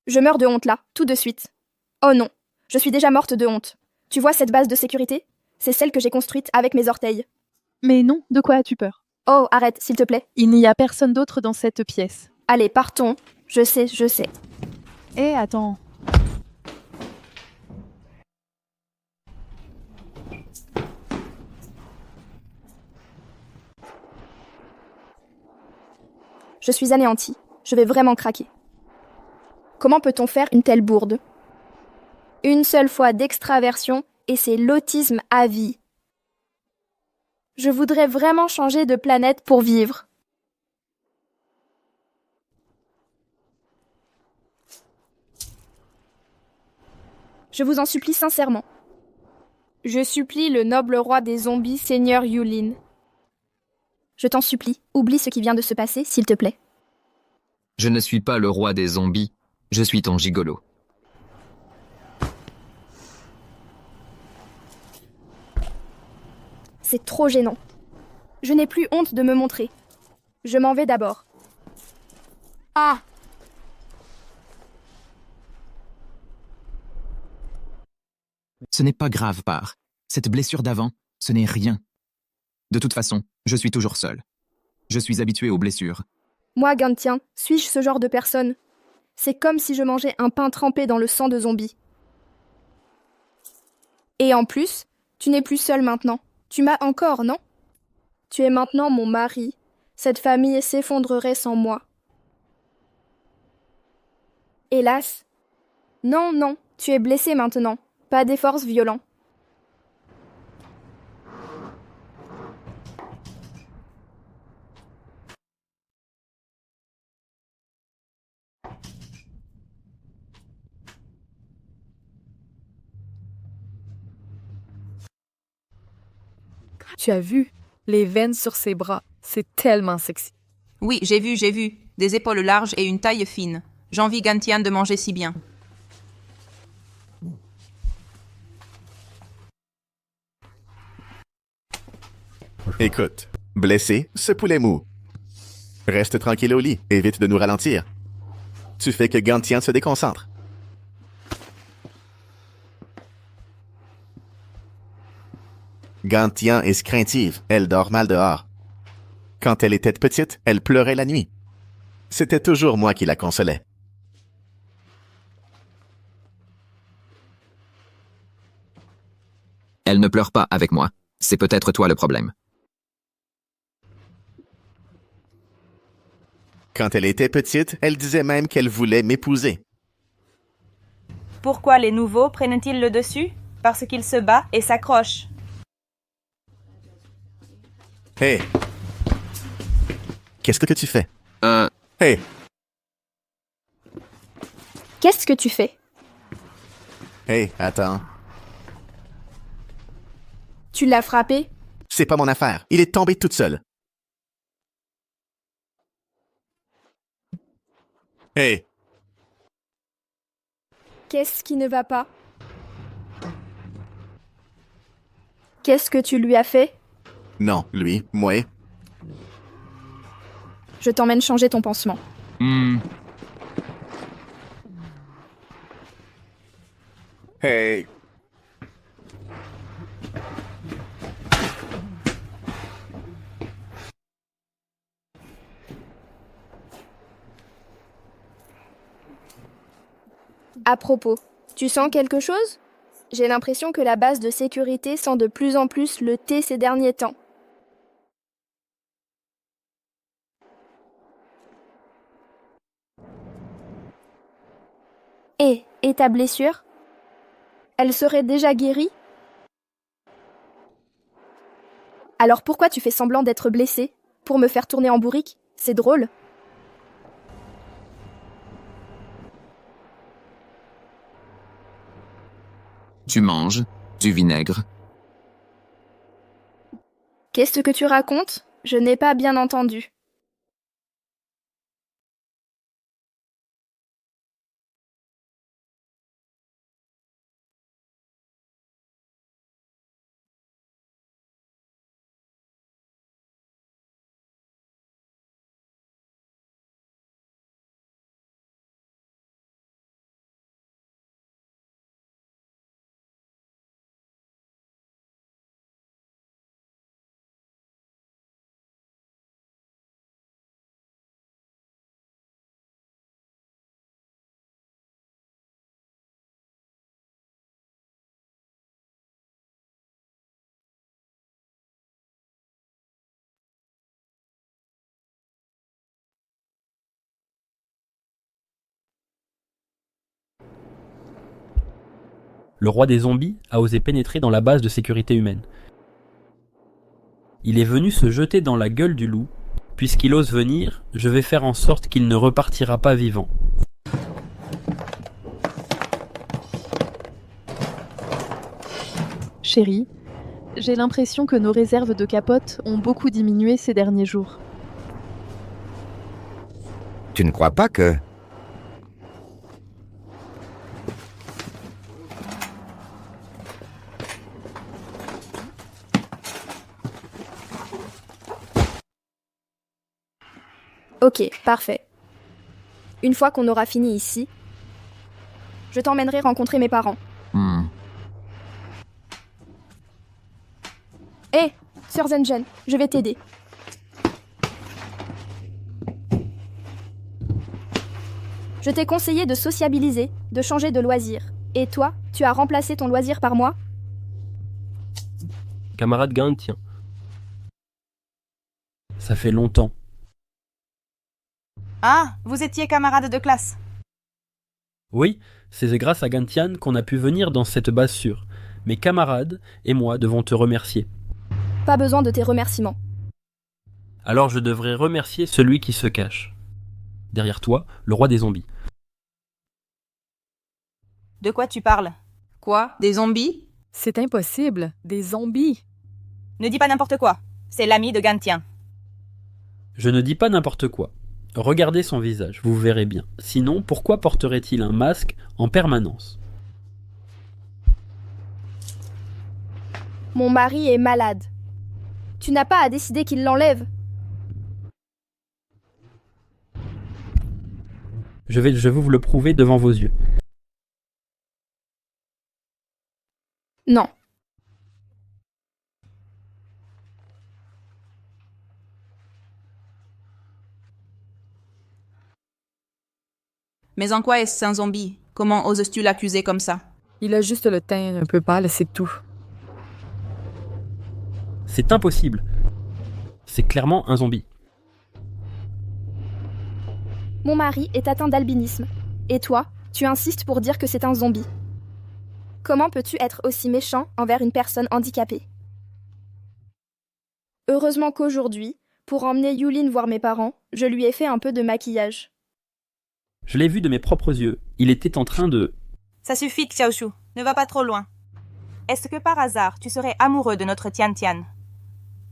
Je meurs de honte là, tout de suite. Oh non, je suis déjà morte de honte. Tu vois cette base de sécurité? C'est celle que j'ai construite avec mes orteils. Mais non, de quoi as-tu peur? Oh, arrête, s'il te plaît. Il n'y a personne d'autre dans cette pièce. Allez, partons. Je sais. Hé, attends. Je suis anéantie. Je vais vraiment craquer. Comment peut-on faire une telle bourde? Une seule fois d'extraversion et c'est l'autisme à vie. Je voudrais vraiment changer de planète pour vivre. Je vous en supplie sincèrement. Je supplie le noble roi des zombies, Seigneur Yulin. Je t'en supplie, oublie ce qui vient de se passer, s'il te plaît. Je ne suis pas le roi des zombies, je suis ton gigolo. C'est trop gênant. Je n'ai plus honte de me montrer. Je m'en vais d'abord. Ah! Ce n'est pas grave, Par. Cette blessure d'avant, ce n'est rien. De toute façon, je suis toujours seul. Je suis habitué aux blessures. Moi, Gantien, suis-je ce genre de personne? C'est comme si je mangeais un pain trempé dans le sang de zombies. Et en plus, tu n'es plus seul maintenant. Tu m'as encore, non? Tu es maintenant mon mari. Cette famille s'effondrerait sans moi. Hélas. Non, tu es blessé maintenant. Pas d'efforts violents. Tu as vu? Les veines sur ses bras. C'est tellement sexy. Oui, j'ai vu. Des épaules larges et une taille fine. J'envie Gantyan de manger si bien. Écoute, blessé, ce poulet mou. Reste tranquille au lit, évite de nous ralentir. Tu fais que Gantyan se déconcentre. Gantyan est craintive, elle dort mal dehors. Quand elle était petite, elle pleurait la nuit. C'était toujours moi qui la consolais. Elle ne pleure pas avec moi. C'est peut-être toi le problème. Quand elle était petite, elle disait même qu'elle voulait m'épouser. Pourquoi les nouveaux prennent-ils le dessus? Parce qu'ils se battent et s'accrochent. Hé! Qu'est-ce que tu fais? Hé! Qu'est-ce que tu fais? Hé, attends. Tu l'as frappé? C'est pas mon affaire. Il est tombé tout seul. Hé! Qu'est-ce qui ne va pas? Qu'est-ce que tu lui as fait? Non, lui, moi. Je t'emmène changer ton pansement. Hey! À propos, tu sens quelque chose? J'ai l'impression que la base de sécurité sent de plus en plus le thé ces derniers temps. Et ta blessure? Elle serait déjà guérie? Alors pourquoi tu fais semblant d'être blessé? Pour me faire tourner en bourrique? C'est drôle. Tu manges du vinaigre. Qu'est-ce que tu racontes? Je n'ai pas bien entendu. Le roi des zombies a osé pénétrer dans la base de sécurité humaine. Il est venu se jeter dans la gueule du loup. Puisqu'il ose venir, je vais faire en sorte qu'il ne repartira pas vivant. Chérie, j'ai l'impression que nos réserves de capote ont beaucoup diminué ces derniers jours. Tu ne crois pas que... Ok, parfait. Une fois qu'on aura fini ici, je t'emmènerai rencontrer mes parents. Hé, Sœur Zengen, je vais t'aider. Je t'ai conseillé de sociabiliser, de changer de loisir. Et toi, tu as remplacé ton loisir par moi? Camarade Gantien. Ça fait longtemps. Ah, vous étiez camarades de classe. Oui, c'est grâce à Gantyan qu'on a pu venir dans cette base sûre. Mes camarades et moi devons te remercier. Pas besoin de tes remerciements. Alors je devrais remercier celui qui se cache. Derrière toi, le roi des zombies. De quoi tu parles? Quoi? Des zombies? C'est impossible. Des zombies. Ne dis pas n'importe quoi. C'est l'ami de Gantien. Je ne dis pas n'importe quoi. Regardez son visage, vous verrez bien. Sinon, pourquoi porterait-il un masque en permanence? Mon mari est malade. Tu n'as pas à décider qu'il l'enlève. Je vais vous le prouver devant vos yeux. Non. Mais en quoi est-ce un zombie? Comment oses-tu l'accuser comme ça? Il a juste le teint un peu pâle, c'est tout. C'est impossible. C'est clairement un zombie. Mon mari est atteint d'albinisme. Et toi, tu insistes pour dire que c'est un zombie. Comment peux-tu être aussi méchant envers une personne handicapée? Heureusement qu'aujourd'hui, pour emmener Yulin voir mes parents, je lui ai fait un peu de maquillage. Je l'ai vu de mes propres yeux. Il était en train de... Ça suffit, Xiaoshu. Ne va pas trop loin. Est-ce que par hasard, tu serais amoureux de notre Tian Tian?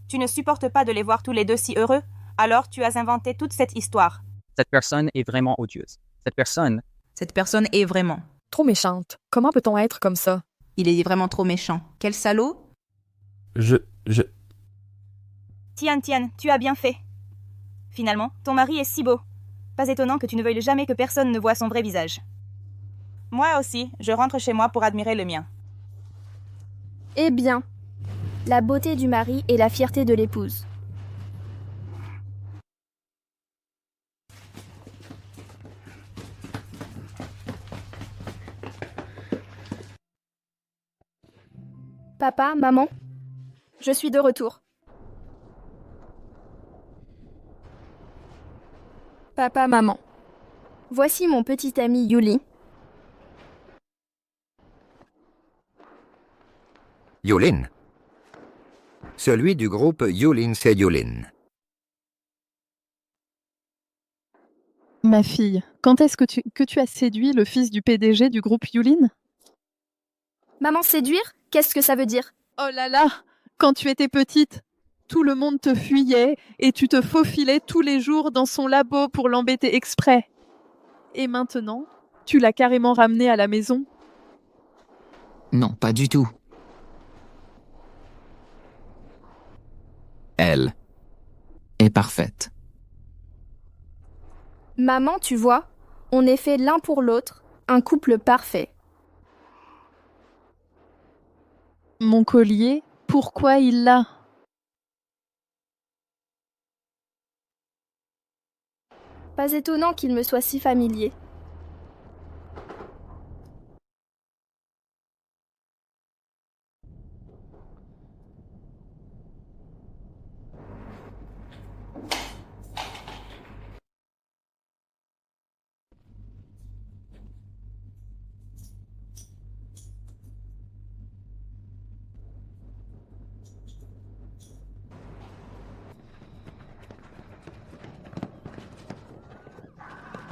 Tu ne supportes pas de les voir tous les deux si heureux, alors tu as inventé toute cette histoire. Cette personne est vraiment odieuse. Cette personne est vraiment. Trop méchante. Comment peut-on être comme ça? Il est vraiment trop méchant. Quel salaud! Tian Tian, tu as bien fait. Finalement, ton mari est si beau. Pas étonnant que tu ne veuilles jamais que personne ne voie son vrai visage. Moi aussi, je rentre chez moi pour admirer le mien. Eh bien, la beauté du mari et la fierté de l'épouse. Papa, maman, je suis de retour. Papa, maman, voici mon petit ami Yuli. Yulin. Celui du groupe Yulin c'est Yulin. Ma fille, quand est-ce que tu as séduit le fils du PDG du groupe Yulin? Maman, séduire? Qu'est-ce que ça veut dire? Oh là là! Quand tu étais petite, tout le monde te fuyait et tu te faufilais tous les jours dans son labo pour l'embêter exprès. Et maintenant, tu l'as carrément ramené à la maison? Non, pas du tout. Elle est parfaite. Maman, tu vois, on est fait l'un pour l'autre, un couple parfait. Mon collier, pourquoi il l'a? Pas étonnant qu'il me soit si familier.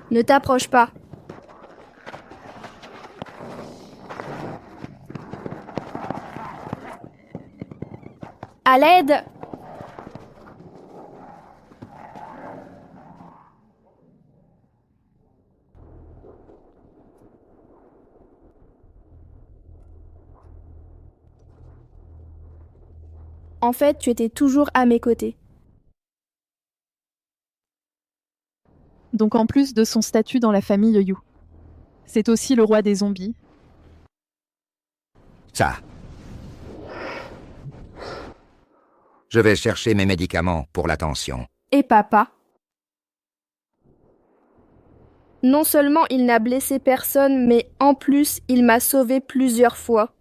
Ne t'approche pas. À l'aide! En fait, tu étais toujours à mes côtés. Donc en plus de son statut dans la famille Yu, c'est aussi le roi des zombies. Ça. Je vais chercher mes médicaments pour la tension. Et papa? Non seulement il n'a blessé personne, mais en plus, il m'a sauvé plusieurs fois.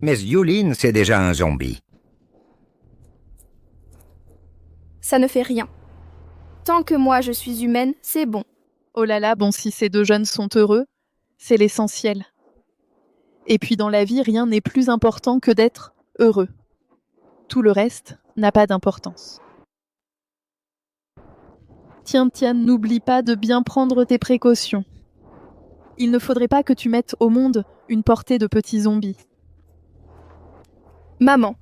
Mais Yulin, c'est déjà un zombie. Ça ne fait rien. Tant que moi je suis humaine, c'est bon. Oh là là, bon, si ces deux jeunes sont heureux, c'est l'essentiel. Et puis dans la vie, rien n'est plus important que d'être heureux. Tout le reste n'a pas d'importance. Tiens, n'oublie pas de bien prendre tes précautions. Il ne faudrait pas que tu mettes au monde une portée de petits zombies. Maman.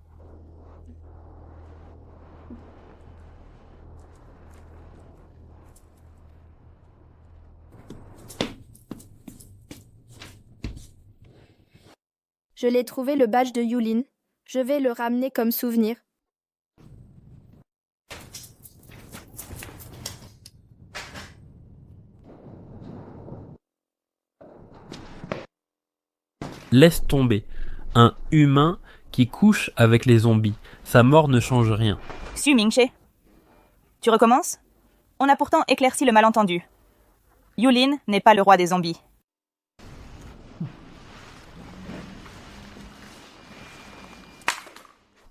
Je l'ai trouvé le badge de Yulin. Je vais le ramener comme souvenir. Laisse tomber. Un humain qui couche avec les zombies. Sa mort ne change rien. Xu Mingche. Tu recommences? On a pourtant éclairci le malentendu. Yulin n'est pas le roi des zombies.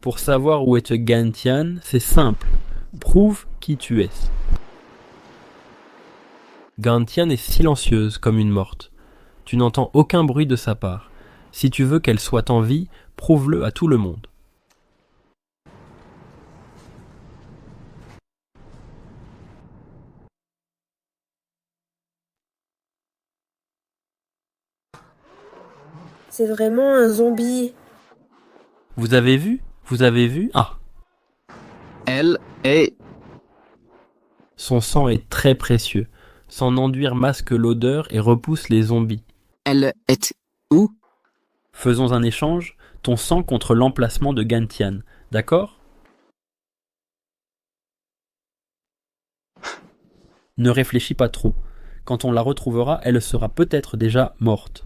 Pour savoir où est Gantian, c'est simple. Prouve qui tu es. Gantian est silencieuse comme une morte. Tu n'entends aucun bruit de sa part. Si tu veux qu'elle soit en vie, prouve-le à tout le monde. C'est vraiment un zombie. Vous avez vu? Vous avez vu? Ah! Elle est... Son sang est très précieux. Son enduire masque l'odeur et repousse les zombies. Elle est où? Faisons un échange, ton sang contre l'emplacement de Gantian, d'accord? Ne réfléchis pas trop. Quand on la retrouvera, elle sera peut-être déjà morte.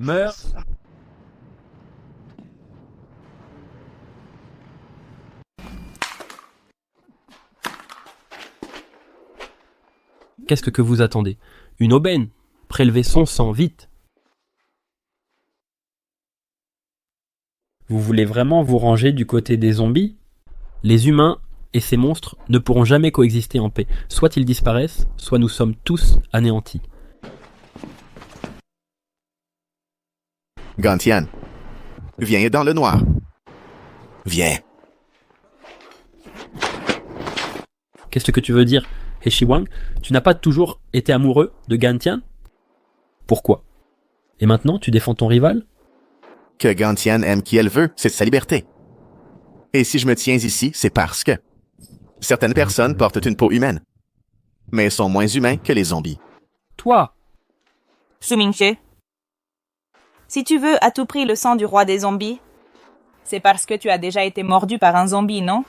Meurs. Qu'est-ce que vous attendez? Une aubaine? Prélevez son sang, vite! Vous voulez vraiment vous ranger du côté des zombies? Les humains et ces monstres ne pourront jamais coexister en paix. Soit ils disparaissent, soit nous sommes tous anéantis. Gantian, viens dans le noir. Viens. Qu'est-ce que tu veux dire, Heshiwang? Tu n'as pas toujours été amoureux de Gantian? Pourquoi? Et maintenant, tu défends ton rival? Que Gantian aime qui elle veut, c'est sa liberté. Et si je me tiens ici, c'est parce que certaines personnes portent une peau humaine, mais sont moins humains que les zombies. Toi! Su Mingche, si tu veux à tout prix le sang du roi des zombies, c'est parce que tu as déjà été mordu par un zombie, non?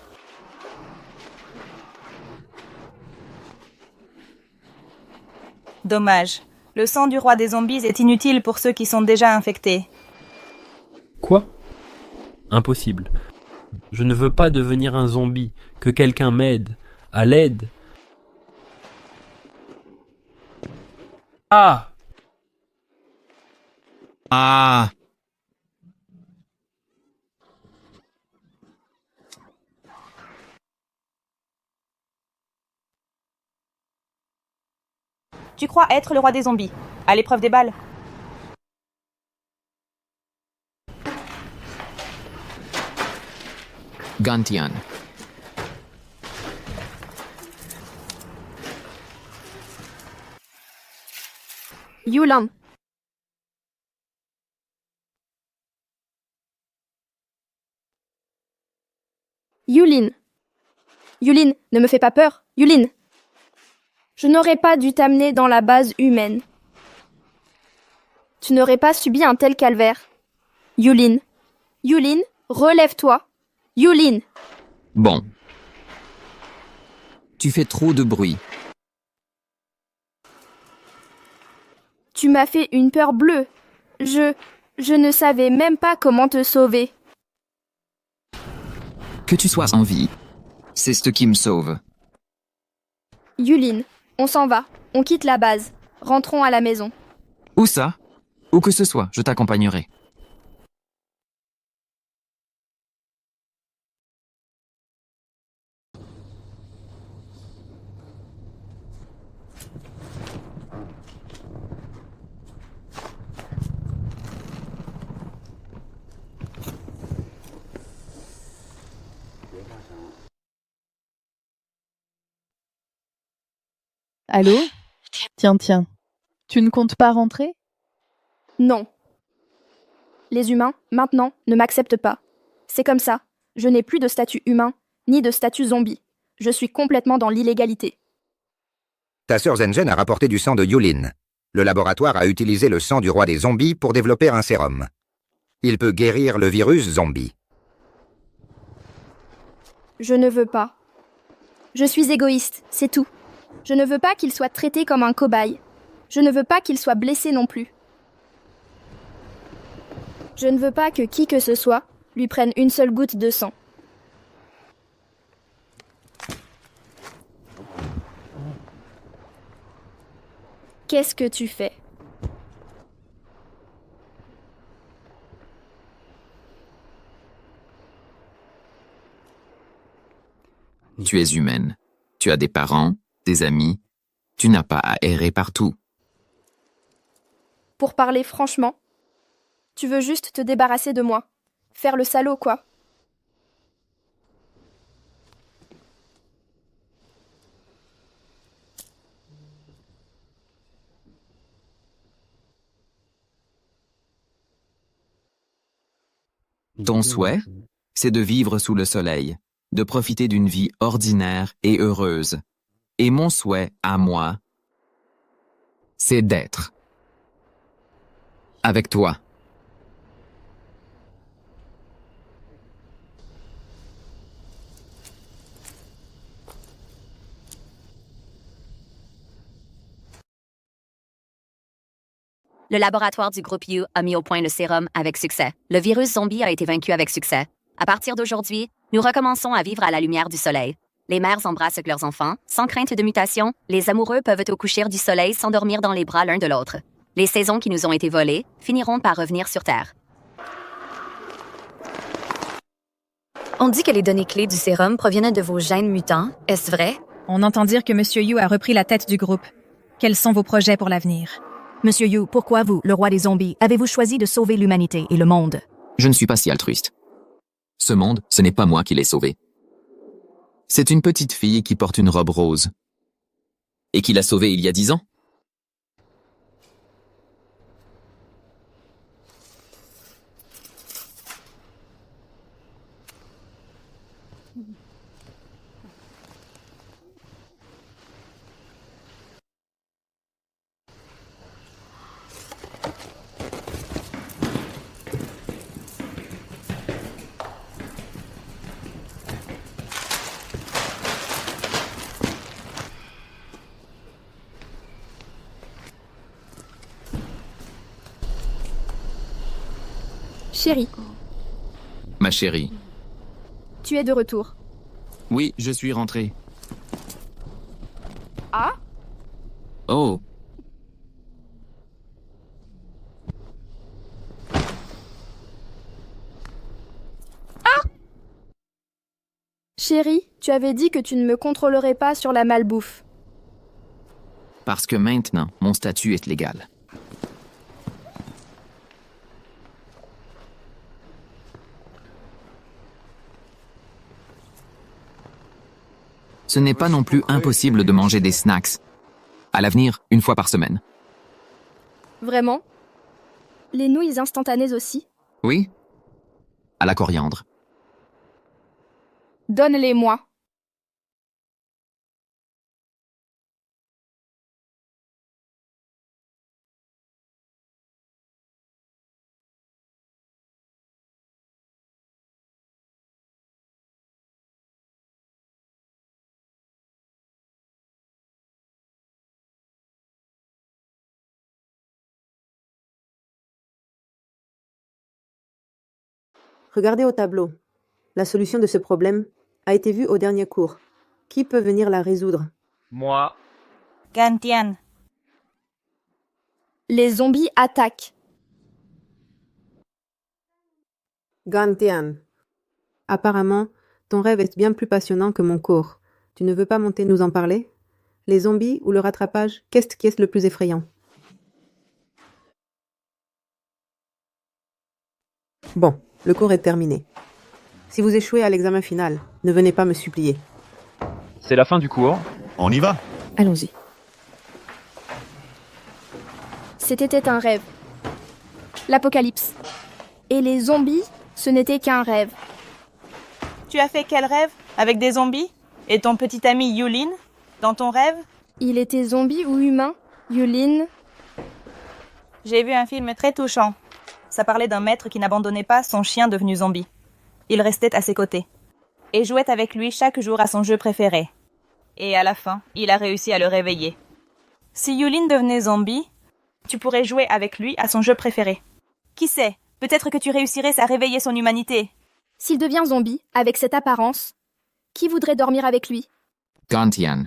Dommage. Le sang du roi des zombies est inutile pour ceux qui sont déjà infectés. Quoi? Impossible. Je ne veux pas devenir un zombie. Que quelqu'un m'aide. À l'aide. Ah! Ah! Tu crois être le roi des zombies. À l'épreuve des balles. Gantian. Yulan. Yulin. Yulin, ne me fais pas peur. Yulin. Je n'aurais pas dû t'amener dans la base humaine. Tu n'aurais pas subi un tel calvaire. Yulin. Yulin, relève-toi. Yulin. Bon. Tu fais trop de bruit. Tu m'as fait une peur bleue. Je ne savais même pas comment te sauver. Que tu sois en vie, c'est ce qui me sauve. Yulin, on s'en va. On quitte la base. Rentrons à la maison. Où ça? Où que ce soit, je t'accompagnerai. Allô? Tiens. Tu ne comptes pas rentrer? Non. Les humains, maintenant, ne m'acceptent pas. C'est comme ça. Je n'ai plus de statut humain, ni de statut zombie. Je suis complètement dans l'illégalité. Ta sœur Zengen a rapporté du sang de Yulin. Le laboratoire a utilisé le sang du roi des zombies pour développer un sérum. Il peut guérir le virus zombie. Je ne veux pas. Je suis égoïste, c'est tout. Je ne veux pas qu'il soit traité comme un cobaye. Je ne veux pas qu'il soit blessé non plus. Je ne veux pas que qui que ce soit lui prenne une seule goutte de sang. Qu'est-ce que tu fais? Tu es humaine. Tu as des parents, des amis. Tu n'as pas à errer partout. Pour parler franchement, tu veux juste te débarrasser de moi. Faire le salaud, quoi. Ton souhait, c'est de vivre sous le soleil, de profiter d'une vie ordinaire et heureuse. Et mon souhait, à moi, c'est d'être avec toi. Le laboratoire du groupe U a mis au point le sérum avec succès. Le virus zombie a été vaincu avec succès. À partir d'aujourd'hui, nous recommençons à vivre à la lumière du soleil. Les mères embrassent leurs enfants, sans crainte de mutation. Les amoureux peuvent au coucher du soleil s'endormir dans les bras l'un de l'autre. Les saisons qui nous ont été volées finiront par revenir sur Terre. On dit que les données clés du sérum proviennent de vos gènes mutants. Est-ce vrai? On entend dire que Monsieur Yu a repris la tête du groupe. Quels sont vos projets pour l'avenir? Monsieur Yu, pourquoi vous, le roi des zombies, avez-vous choisi de sauver l'humanité et le monde? Je ne suis pas si altruiste. Ce monde, ce n'est pas moi qui l'ai sauvé. C'est une petite fille qui porte une robe rose. Et qui l'a sauvée il y a 10 ans. Chérie, Ma chérie. tu es de retour. Oui, je suis rentré. Ah? Oh. Chérie, tu avais dit que tu ne me contrôlerais pas sur la malbouffe. Parce que maintenant, mon statut est légal. Ce n'est pas non plus impossible de manger des snacks. À l'avenir, 1 fois par semaine. Vraiment? Les nouilles instantanées aussi? Oui? À la coriandre. Donne-les-moi. Regardez au tableau. La solution de ce problème a été vue au dernier cours. Qui peut venir la résoudre? Moi. Gantian. Les zombies attaquent. Gantian. Apparemment, ton rêve est bien plus passionnant que mon cours. Tu ne veux pas monter nous en parler? Les zombies ou le rattrapage, qu'est-ce qui est le plus effrayant? Bon, le cours est terminé. Si vous échouez à l'examen final, ne venez pas me supplier. C'est la fin du cours. On y va? Allons-y. C'était un rêve. L'apocalypse. Et les zombies, ce n'était qu'un rêve. Tu as fait quel rêve? Avec des zombies? Et ton petit ami Yulin? Dans ton rêve? Il était zombie ou humain, Yulin? J'ai vu un film très touchant. Ça parlait d'un maître qui n'abandonnait pas son chien devenu zombie. Il restait à ses côtés. Et jouait avec lui chaque jour à son jeu préféré. Et à la fin, il a réussi à le réveiller. Si Yulin devenait zombie, tu pourrais jouer avec lui à son jeu préféré. Qui sait? Peut-être que tu réussirais à réveiller son humanité. S'il devient zombie, avec cette apparence, qui voudrait dormir avec lui? Gantian.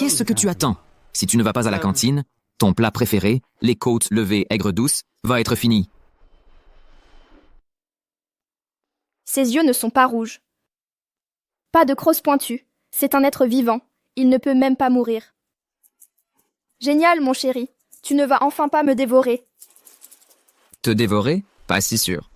qu'est-ce que tu attends? Si tu ne vas pas à la cantine, ton plat préféré, les côtes levées aigres douces, va être fini. Ses yeux ne sont pas rouges. Pas de crosse pointue. C'est un être vivant. Il ne peut même pas mourir. Génial, mon chéri. Tu ne vas enfin pas me dévorer. Te dévorer? Pas si sûr.